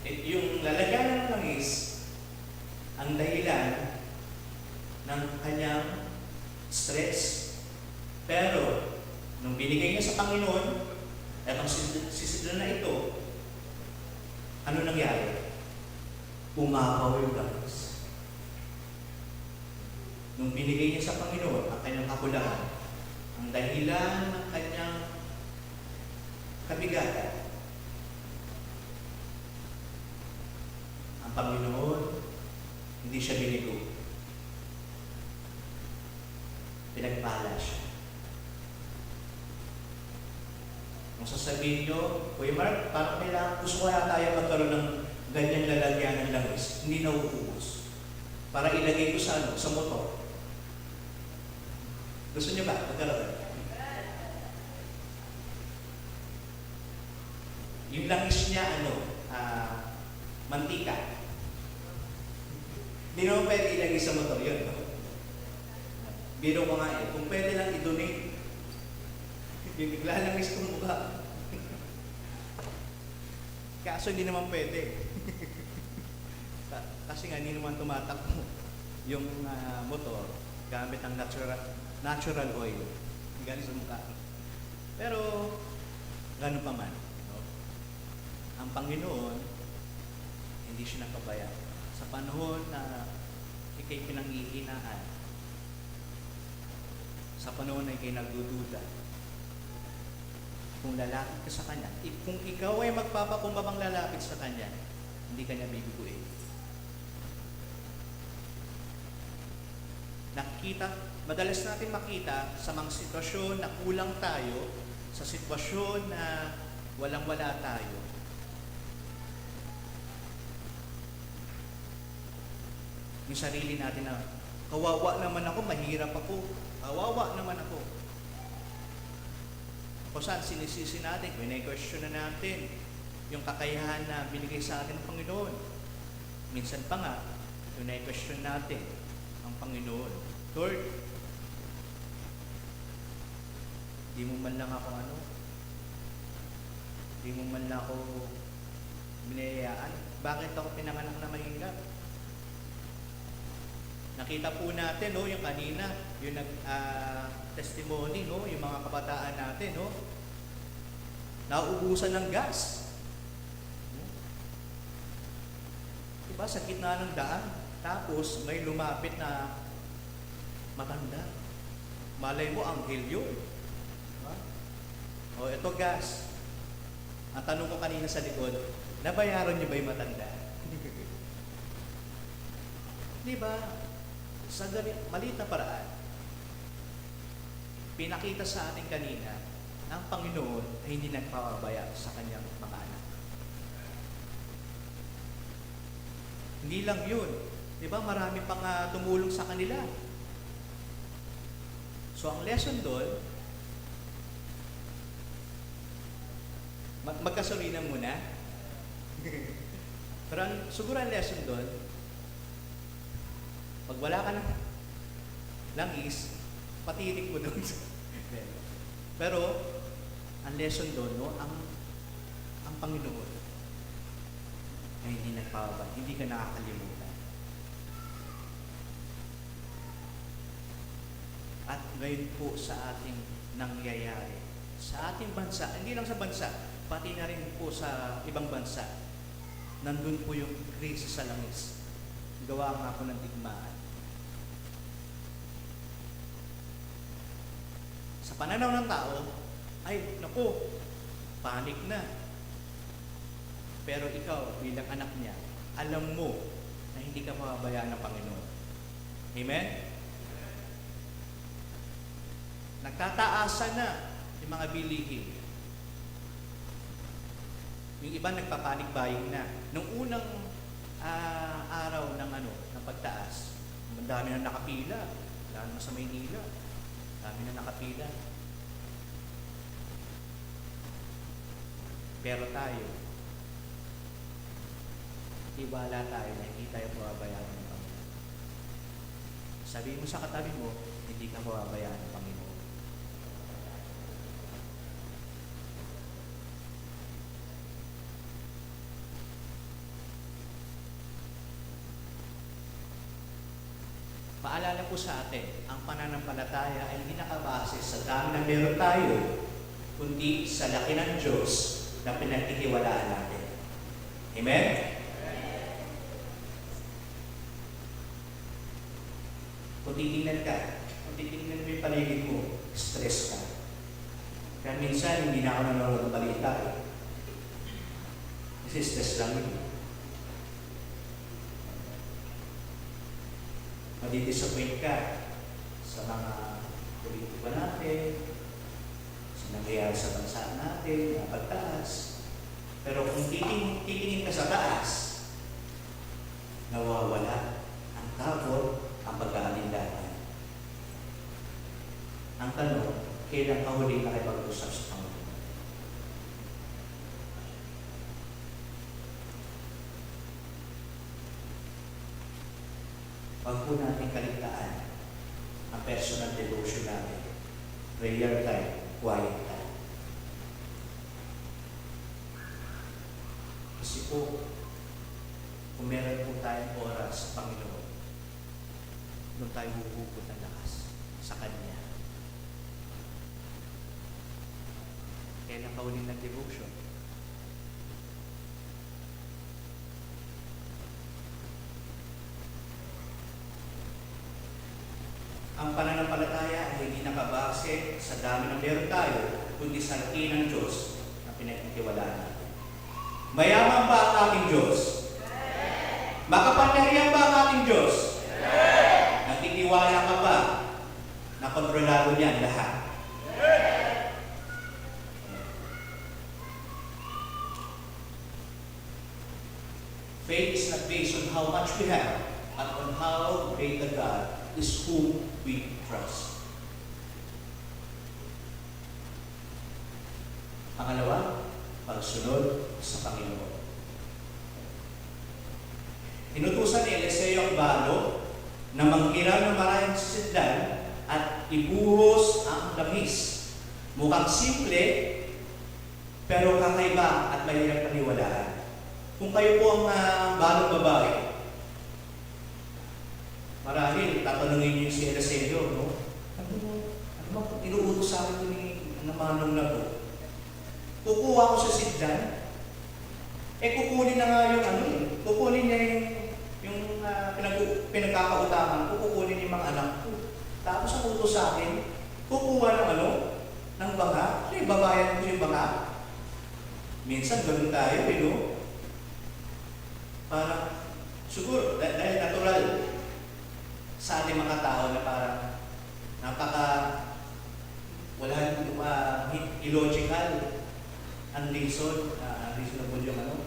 yung lalagyan ng langis, ang dahilan ng kanyang stress. Pero, nung binigay niya sa Panginoon, at ang sisidlan na ito, ano nangyari? Umapaw yung langis. Nung binigay niya sa Panginoon ang kanyang kakulangan, ang dahilan ng kanyang kabigatan, ang Panginoon, hindi siya binigo. Pinagpala siya. Kung sasabihin nyo, Kuya Mark, parang kailangan, gusto kaya tayo magkaroon ng ganyang lalagyan ng langis, hindi nauubos. Para ilagay ko sa motor. Gusto niyo ba? Magkaroon. Yung langis niya, mantika. Hindi naman pwede ilagay sa motor yun. No? Biro ko nga kung pwede lang i-donate, yung langis kong mukha. Kaso hindi naman pwede. Kasi nga hindi naman tumatakbo yung motor gamit ang natural oil. Galing sa mukha. Pero, gano'n pa man. No? Ang Panginoon, hindi siya nakabaya. Sa panahon na ikay pinanghihinaan, sa panahon na ikay nagdududa, kung lalapit ka sa Kanya, kung ikaw ay magpapakumbabang lalapit sa Kanya, hindi ka niya bibiguin. Madalas natin makita sa mga sitwasyon na kulang tayo, sa sitwasyon na walang-wala tayo. Yung sarili natin na, kawawa naman ako, mahirap ako, kawawa naman ako. Kung saan sinisisi natin, question na natin yung kakayahan na binigay sa atin ng Panginoon. Minsan pa nga, question natin ang Panginoon. Lord, di mo man lang ako di mo man lang ako binayaan. Bakit ako pinanganak na mahirap? Nakita po natin, yung kanina, yung testimony, yung mga kabataan natin, nauubusan ng gas. Diba, sa gitna ng daan, tapos may lumapit na matanda. Malay mo, anghel yun. Diba? Ito gas. Ang tanong ko kanina sa likod, nabayaran niyo ba yung matanda? Diba? Sa maliit na paraan, pinakita sa atin kanina, ang Panginoon ay hindi nagpapabaya sa kanyang mga anak. Hindi lang yun. Diba? Marami pang tumulong sa kanila. So, ang lesson doon, magkasurinan muna. Pero siguro ang lesson doon, pag wala ka ng langis, patirik mo doon. Pero, ang lesson doon, ang Panginoon ay hindi nagpapabaya, hindi ka nakakalimutan. At ngayon po sa ating nangyayari, sa ating bansa, hindi lang sa bansa, pati na rin po sa ibang bansa, nandun po yung krisis sa langis. Gawa nga po ng digmaan. Sa pananaw ng tao, ay, naku, panik na. Pero ikaw, bilang anak niya, alam mo na hindi ka mababayaan ng Panginoon. Amen? Nagtataasa na yung mga bilihin. Yung iba nagpapanik buying na. Nung unang araw ng pagtaas, ang dami na nakapila. Lalo na sa Maynila. Dami na nakapila. Pero tayo, tiwala tayo na hindi tayo mababayaan ng Panginoon. Sabihin mo sa katabi mo, hindi ka mababayaan ng Panginoon. Paalala po sa atin, ang pananampalataya ay hindi nakabase sa dami ng meron tayo, kundi sa laki ng Diyos na pinagtitiwalaan natin. Amen? Kung titingnan mo yung paligid mo, stress ka. Kaya minsan, hindi na ako nanonood ng balita. Kasi stress lang yun. Madidisappoint ka sa mga politika natin, sa nangyayari sa bansa natin, na pagtaas. Pero kung titingin ka sa taas, nawawala ang takot, ang pag-aalinlangan. Ang tanong, kailan ka huli nakipag-usap sa Panginoon? Huwag po natin kaligtaan ang personal devotion natin. Prayer time, quiet time. Kasi po, kung meron po tayong oras sa Panginoon, doon tayo huhugot ng lakas sa Kanya. Kailan ka uling nag-devotion? Ang pananampalataya ay hindi nakabase sa dami ng meron tayo, kundi salapi ng Diyos na pinagtitiwalaan natin. Mayaman ba ang ating Diyos? Makapangyarihan ba ang ating Diyos? Nagtitiwala ka ba na kontrolado niya ang lahat? Faith is not based on how much we have, but on how great the God is whom we trust. Pangalawa, pagsunod sa Panginoon. Inutusan ni Eliseo ang balo na manghiram ng maraming sisidlan at ibuhos ang langis. Mukhang simple, pero kakaiba at mahirap paniwalaan. Kung kayo po ang balong babae, marahil tatanungin niyo si Eliseo, no? Ano ba inuutos sa akin ng manong na po? Kukuha ko sa sidlan, kukunin na nga yung kukunin niya yung pinagkakautangan, kukunin yung mga anak ko. Tapos ang utos sa akin, kukuha ng ng banga, babayan ko yung banga. Minsan ganun tayo, no? Parang, siguro, dahil natural sa ating mga tao na parang wala illogical unreasonable yung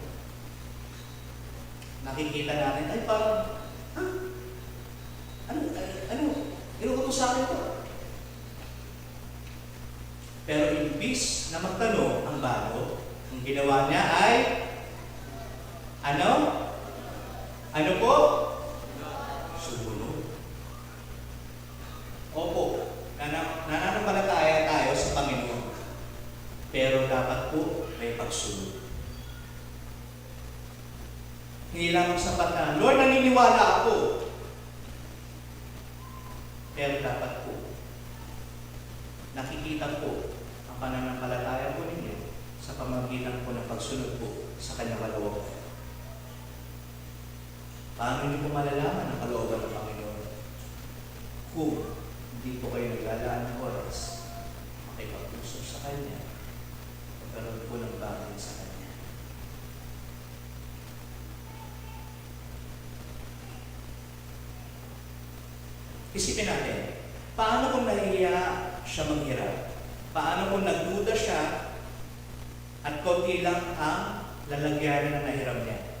nakikita natin, ay parang, inuutos sa akin ito. Pero imbis na magtanong ang bago, ang ginawa niya ay, ano po? Sumunod. Opo, nananampalataya tayo sa Panginoon. Pero dapat po may pagsunod. Hindi lamang sapat na, Lord, naniniwala ako. Pero dapat po, nakikita po ang pananampalataya po ninyo sa pamamagitan po ng pagsunod po sa kanyang kalooban. Paano niyo po malalaman ang kalooban ng Panginoon? Kung hindi po kayo naglalaan ng oras, makipag-usap sa Kanya, magkaroon po ng bagay sa Kanya. Isipin natin, paano kung nahihiya siya manghirap? Paano kung nagduda siya at konti lang ang lalagyan na nahiram niya?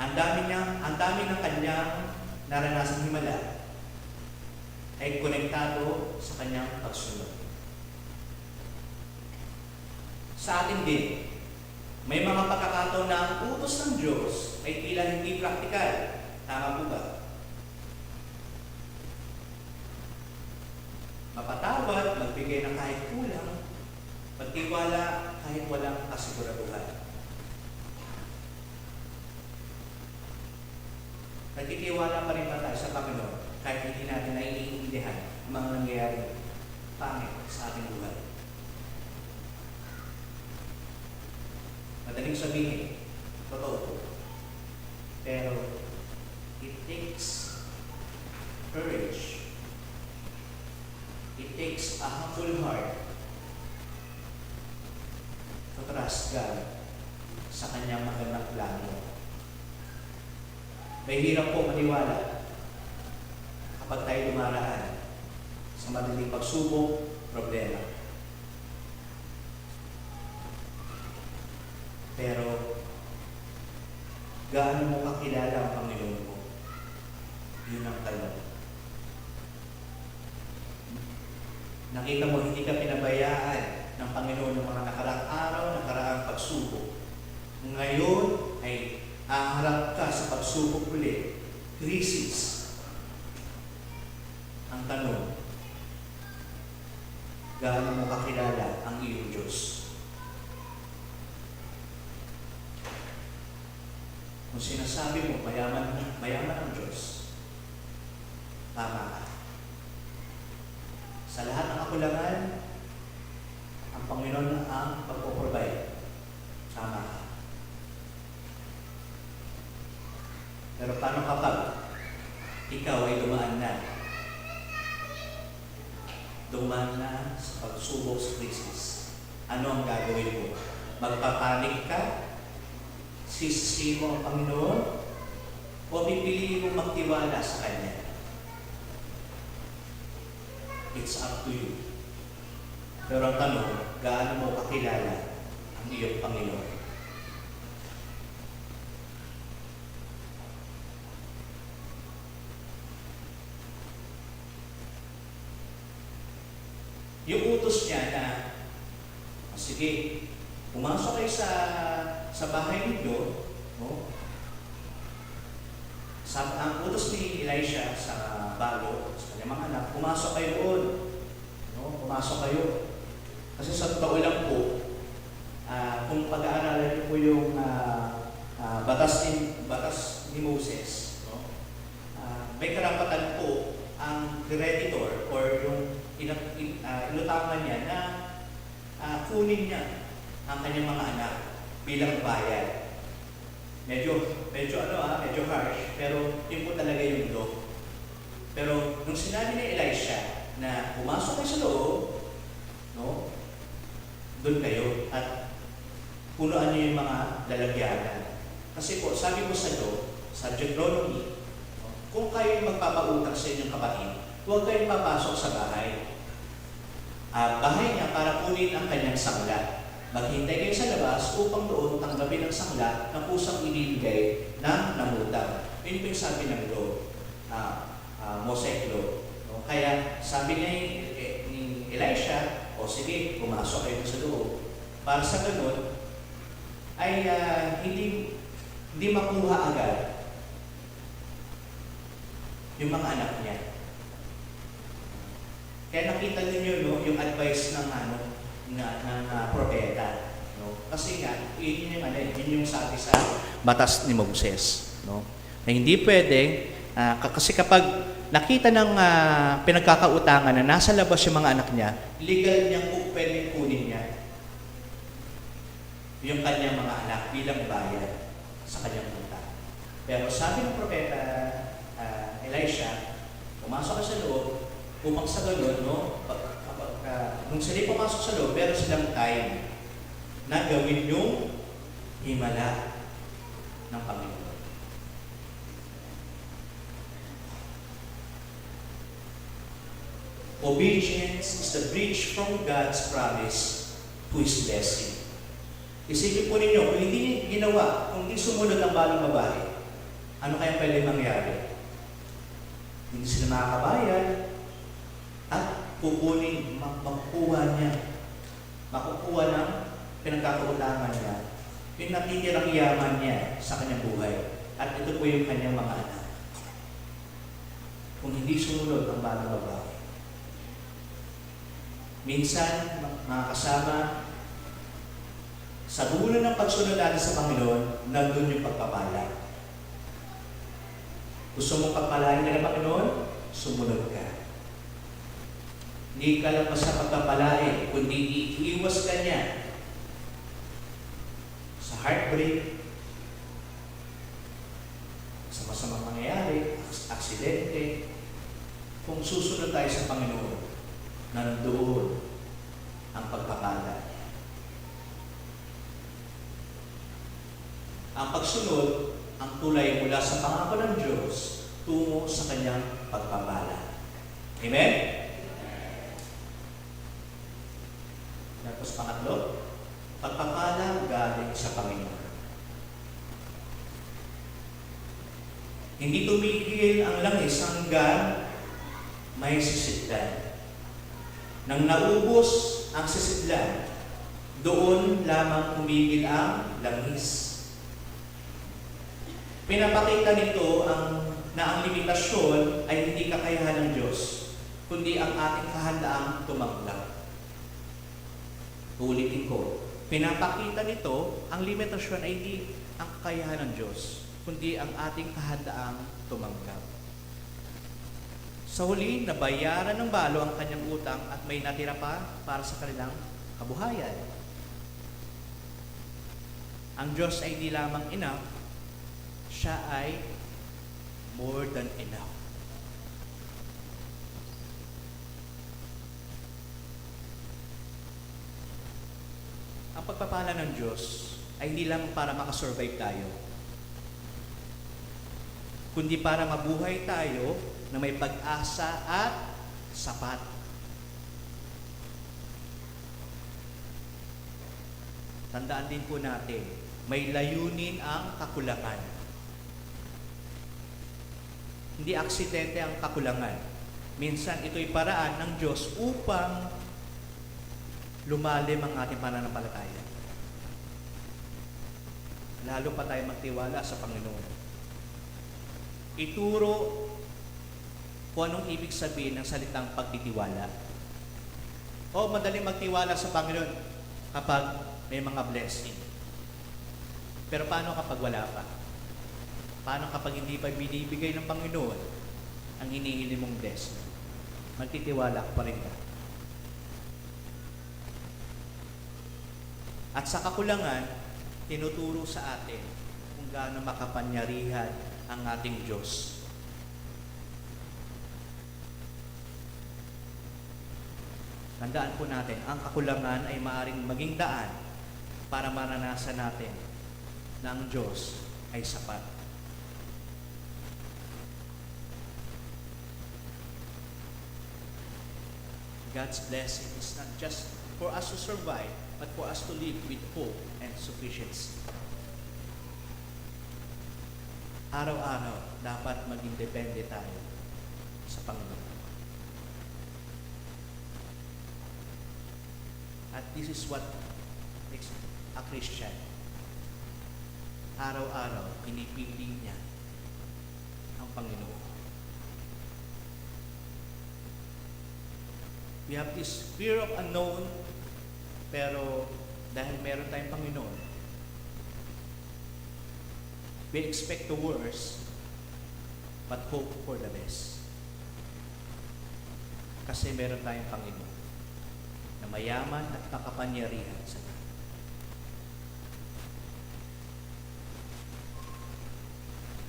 Ang dami ng kanyang naranasang himala ay konektado sa kanyang pagsunod. Sa atin din, may mga pagkakataon na ang utos ng Diyos ay tila hindi praktikal. Tama po ba? Mapatawad, magbigay ng kahit kulang, pagtiwala kahit walang kasiguraduhan. Nagtitiwala pa rin ba tayo sa Panginoon kahit hindi natin naiintindihan ang mga nangyayari pangit sa ating buhay? Madaling sabihin, totoo po. Pero it takes courage. It takes a humble heart to trust God sa kanyang magandang plano. May hirap po maniwala kapag tayo dumaraan sa madaling pagsubok, problema. Pero, gaano mo kakilala ang Panginoon mo? Yun ang tanong. Nakita mo, hindi ka pinabayaan ng Panginoon ng mga nakaraang araw, nakaraang pagsubok. Ngayon ay haharap ka sa pagsubok ulit, krisis. Ang tanong, gaano mo kakilala ang iyong Diyos? Kung sinasabi mo, mayaman ang Diyos, tama ka. Sa lahat ng kakulangan, ang Panginoon ang pagpo-provide. Tama ka. Pero paano kapag ikaw ay dumaan na sa pagsubok sa krisis, ano ang gagawin mo? Magpapanik ka? Sisisihin mo ang Panginoon? O pipiliin mo magtiwala sa Kanya? It's up to you. Pero ang tanong, gaano mo kakilala ang iyong Panginoon? Yung utos niya na, sige, pumasok kayo sa bahay ninyo, no? Ang utos ni Elisha sa balo, sa kanyang mga anak, pumasok kayo doon. No? Pumasok kayo. Kasi sa totoo lang po, kung pag-aaralan niyo po yung batas ni Moses, no? May karapatan po ang creditor or yung inutangan niya na kunin niya ang kanyang mga anak bilang bayad. Medyo harsh, pero yun po talaga yung law. Pero nung sinabi ni Elisha na pumasok kayo sa loob, no? Doon kayo at punuan niyo yung mga lalagyanan. Kasi po, sabi ko sa law, sa Deuteronomy, no? Kung kayo magpapautang sa inyong kapatid, huwag kayong papasok sa bahay. Bahay niya para kunin ang kanyang sangla. Maghintay kayo sa labas upang doon tanggapin ang sangla na kusang ibibigay ng nangutang. Yun po yung sabi ng law, Mosaic law. No? Kaya sabi ni Elisha, o sige, pumasok kayo sa loob. Para sa ganun, ay hindi makuha agad yung mga anak niya. Kaya nakita niyo no, yung advice ng propeta, no? Kasi nga yun yung sabi sa batas ni Moses, no? Na hindi pwede kasi kapag nakita ng pinagkakautangan na nasa labas yung mga anak niya, legal niyang pwedeng kunin niya yung kanyang mga anak bilang bayad sa kanyang utang. Pero sabi ng propeta Elisha, pumasok ka sa loob upang sa ganun, no? Nung sila pumasok sa loob, meron silang time na gawin yung himala ng Panginoon. Obedience is the bridge from God's promise to His blessing. Isipin po ninyo, kung hindi ginawa, kung hindi sumunod ang balong babae, ano kaya pwede mangyari? Hindi sila makakabayad at makukuha ng pinagkakautangan niya, yung natitirang yaman niya sa kanyang buhay. At ito po yung kanyang mga anak. Kung hindi sumunod ang balong babae. Minsan, mga kasama, sa dulo ng pagsunod natin sa Panginoon, nandun yung pagpapala. Gusto mong pagpalain ka ng Panginoon? Sumunod ka. Hindi ka lang basta pagpapalain, kundi iiwas ka niya sa heartbreak, sa masamang mangyayari, aksidente. Kung susunod tayo sa Panginoon, nandoon ang pagpapala. Ang pagsunod, ang tulay mula sa pangako ng Diyos tungo sa kanyang pagpapala. Amen? Tapos pangatlo, pagpapala galing sa Panginoon. Hindi tumigil ang langis hanggang may sisidlan. Nang naubos ang sisidlan, doon lamang tumigil ang langis. Pinapakita nito na ang limitasyon ay hindi kakayahan ng Diyos, kundi ang ating kahandaang tumanggap. Ulitin ko, pinapakita nito, ang limitasyon ay hindi ang kakayahan ng Diyos, kundi ang ating kahandaang tumanggap. Sa huli, nabayaran ng balo ang kanyang utang at may natira pa para sa kanilang kabuhayan. Ang Diyos ay hindi lamang enough, siya ay more than enough. ang pagpapala ng Diyos ay hindi lang para makasurvive tayo, kundi para mabuhay tayo na may pag-asa at sapat. Tandaan din po natin, may layunin ang kakulangan. Hindi aksidente ang kakulangan. Minsan ito'y paraan ng Diyos upang lumalim ang ating pananampalataya. Lalo pa tayo magtiwala sa Panginoon. Ituro kung anong ibig sabihin ng salitang pagtitiwala. O madaling magtiwala sa Panginoon kapag may mga blessing. Pero paano kapag wala pa? Paano kapag hindi pa binibigay ng Panginoon ang hinihiling mong blessing? Magtitiwala ka pa rin ba? At sa kakulangan, tinuturo sa atin kung gaano makapangyarihan ang ating Diyos. Tandaan po natin, ang kakulangan ay maaaring maging daan para maranasan natin na ang Diyos ay sapat. God's blessing is not just for us to survive, but for us to live with hope and sufficiency. Araw-araw, dapat maging depende tayo sa Panginoon. At this is what makes a Christian. Araw-araw, pinipili niya ang Panginoon. We have this fear of unknown, pero dahil meron tayong Panginoon, we expect the worst, but hope for the best. Kasi meron tayong Panginoon na mayaman at makapangyarihan sa lahat.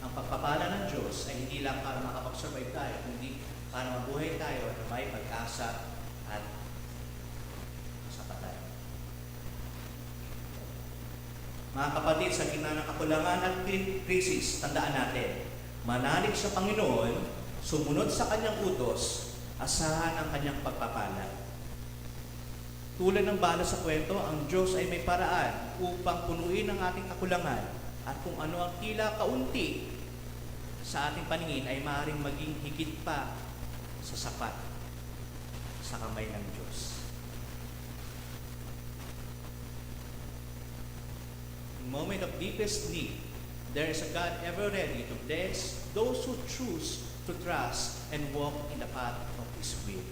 Ang pagpapala ng Diyos ay hindi lang para makapag-survive tayo, kundi para mabuhay tayo na may pag-asa at kasapatan. Mga kapatid, sa gitna ng kakulangan at krisis, tandaan natin, manalig sa Panginoon, sumunod sa Kanyang utos, asahan ang Kanyang pagpapala. Tulad ng bala sa kwento, ang Diyos ay may paraan upang punuin ang ating kakulangan at kung ano ang tila kaunti sa ating paningin ay maaaring maging higit pa sa sapat sa kamay ng Diyos. In moment of deepest need, there is a God ever ready to bless those who choose to trust and walk in the path of His will.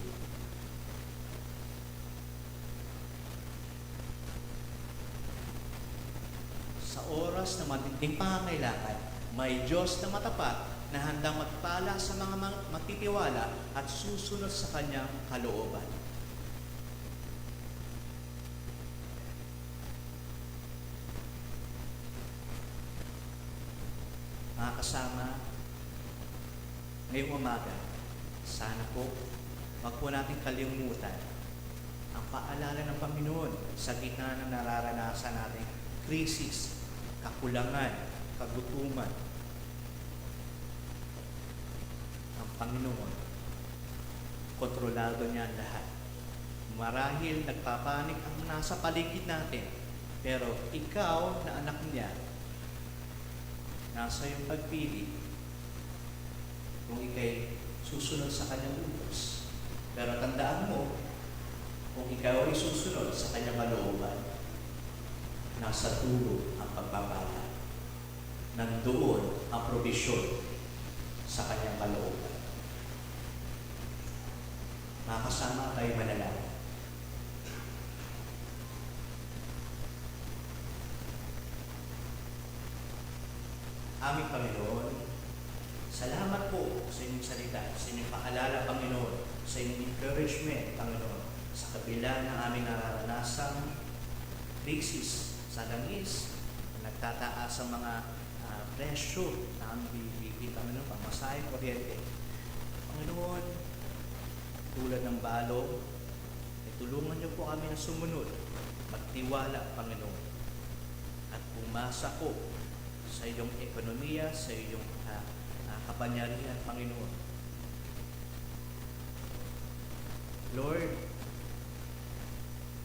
Sa oras na matinding pangangailangan, may Diyos na matapat na handang magpala sa mga magtitiwala at susunod sa Kanyang kalooban. Mga kasama, ngayong umaga, sana po, wag po natin kalimutan ang paalala ng Panginoon sa gitna ng nararanasan nating krisis, kakulangan, kagutuman. Ang Panginoon, kontrolado niya ang lahat. Marahil nagpapanik ang nasa paligid natin, pero ikaw na anak niya, nasa iyong pagpili kung ikay susunod sa kanyang utos. Pero tandaan mo, kung ikaw ay susunod sa kanyang kalooban, nasa dulo ang pagpapala. Nandoon ang probisyon sa kanyang kalooban. Makasama tayo manalangin. Aming Panginoon, salamat po sa inyong salita, sa inyong paalala, Panginoon, sa inyong encouragement, Panginoon, sa kabila ng aming nararanasang krisis, sa langis, nagtataas ang mga presyo na aming bibigyan, Panginoon, pamasahe, kuryente. Panginoon, tulad ng balo, tulungan niyo po kami na sumunod magtiwala, Panginoon, at pumasa ko sa iyong ekonomiya, sa iyong kapangyarihan, Panginoon. Lord,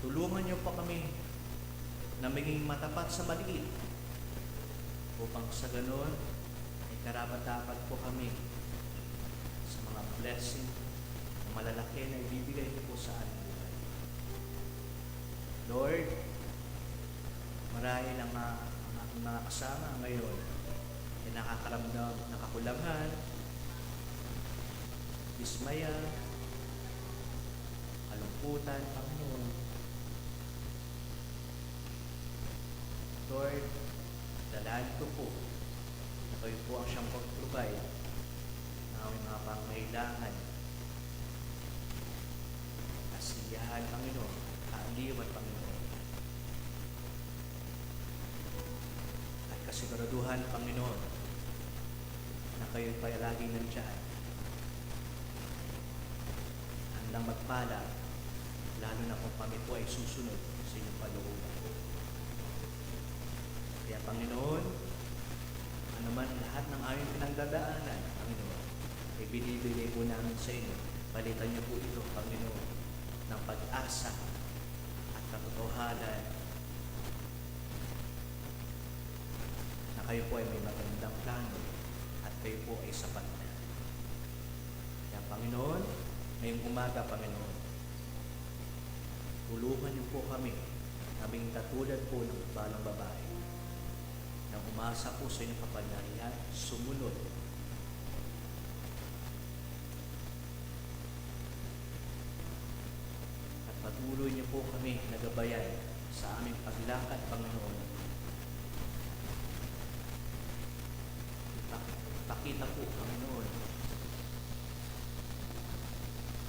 tulungan niyo po kami na maging matapat sa maliit upang sa ganon ay karapat-dapat po kami sa mga blessing na malalaki na ibibigay niyo po sa aming buhay. Lord, marahil ang aking mga kasama ngayon ay nakakaramdam ng kakulangan, dismaya, kalungkutan, Panginoon. Lord, dalahan ko po na kayo po ang siyang pag-provide ng aming mga pangangailangan. Kasiyahan, Panginoon, kaaliwan, Panginoon. At kasiguraduhan, Panginoon, na kayo pa lagi nandiyan. Handang magpala, lalo na kung kami po ay susunod sa inyong kalooban. Kaya Panginoon, ano man lahat ng aming pinagdadaanan, Panginoon, ay binibigay po namin sa inyo. Palitan niyo po ito, Panginoon, ng pag-asa at katotohanan na kayo po ay may magandang plano at kayo po ay sapat na. Kaya Panginoon, ngayong umaga, Panginoon, tulungan niyo po kami kaming katulad po ng balang babae na umasa po sa inyong kapangyarihan, sumunod. At patuloy niyo po kami nagabayan sa aming paglakad, Panginoon. Pakita po, Panginoon,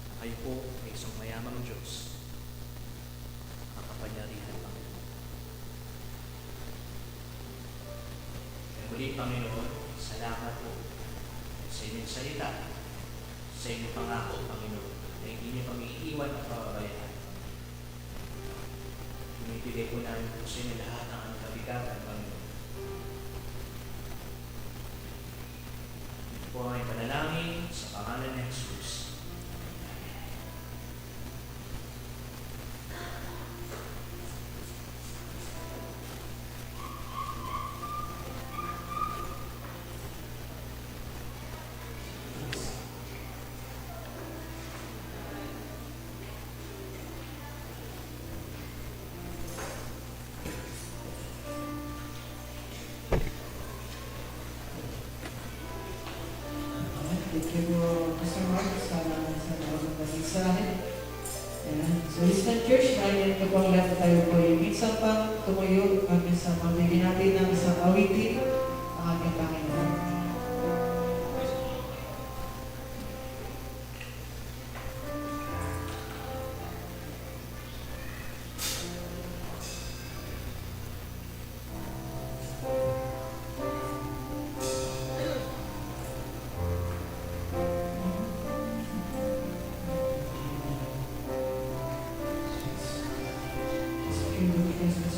na kayo po ay isang mayamang Diyos. Kapangyarihan, Panginoon. Kaya muli, Panginoon, salamat po sa inyong salita, sa inyong pangako, Panginoon, na hindi niyo kami iiwan at pababayaan. Pinibigay po namin po sa inyo lahat ng aming kabigatan, Panginoon. Ito po ang aming panalangin sa pangalan ni Jesus. Thank you po, Mr. Mark, sa magandang mensahe. Ayan. So, Eastern Church, ngayon ito po ang lahat tayo po yung minsan pang tumuyo at minsan mabigyan natin ng isang awitin ang ating Panginoon. Yes,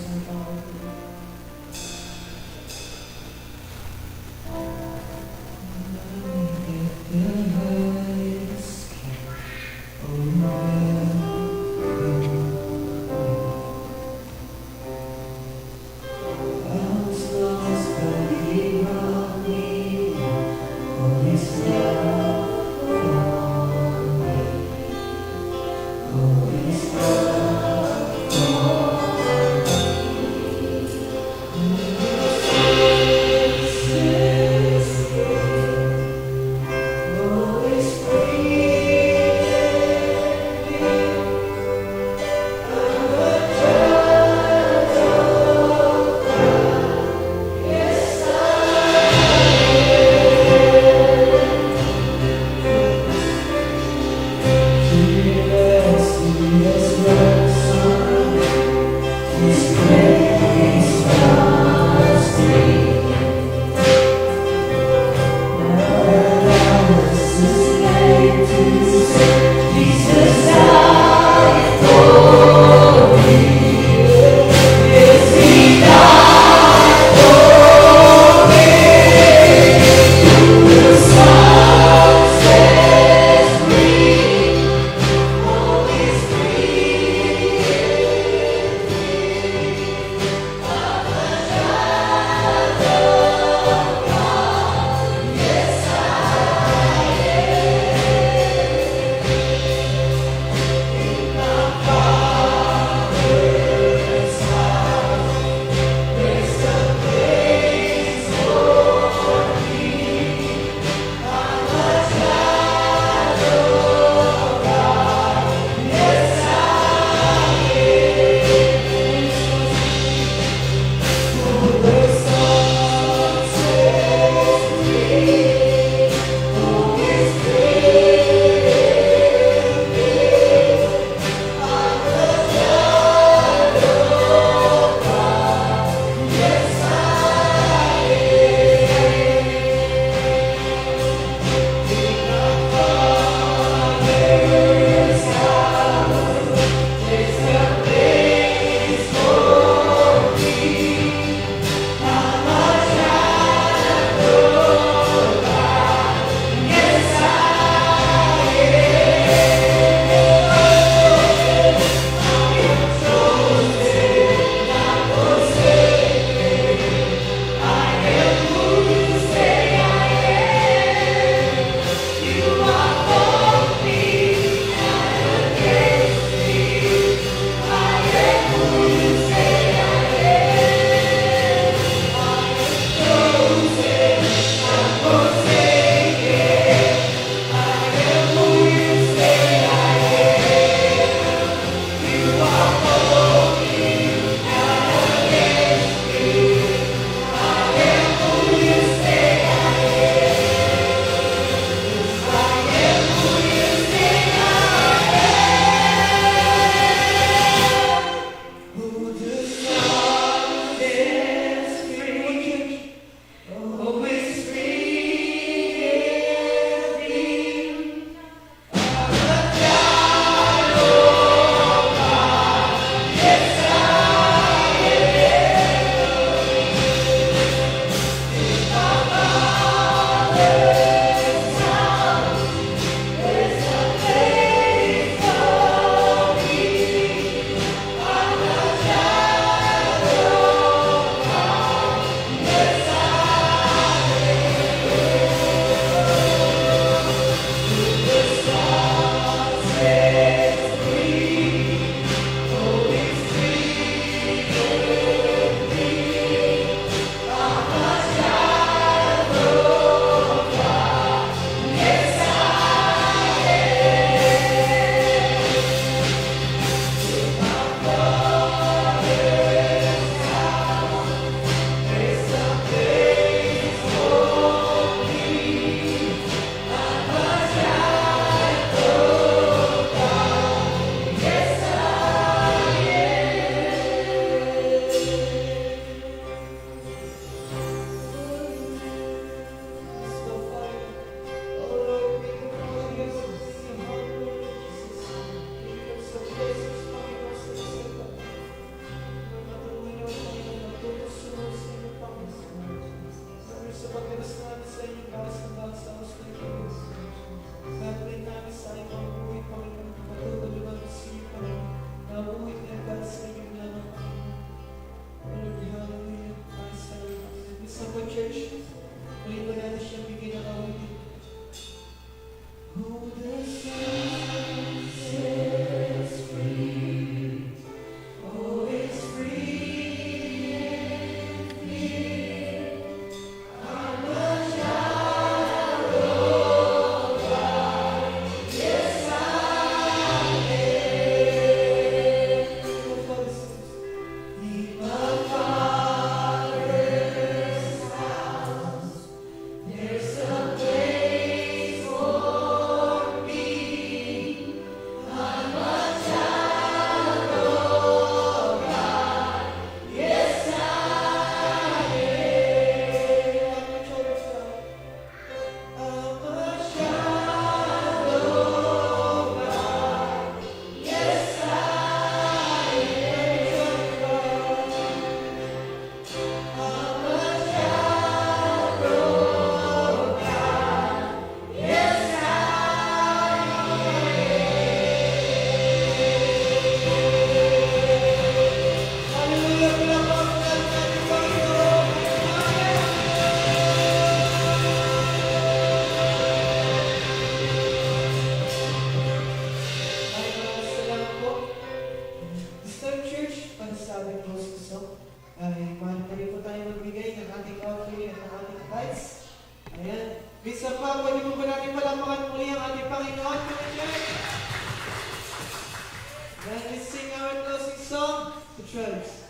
12.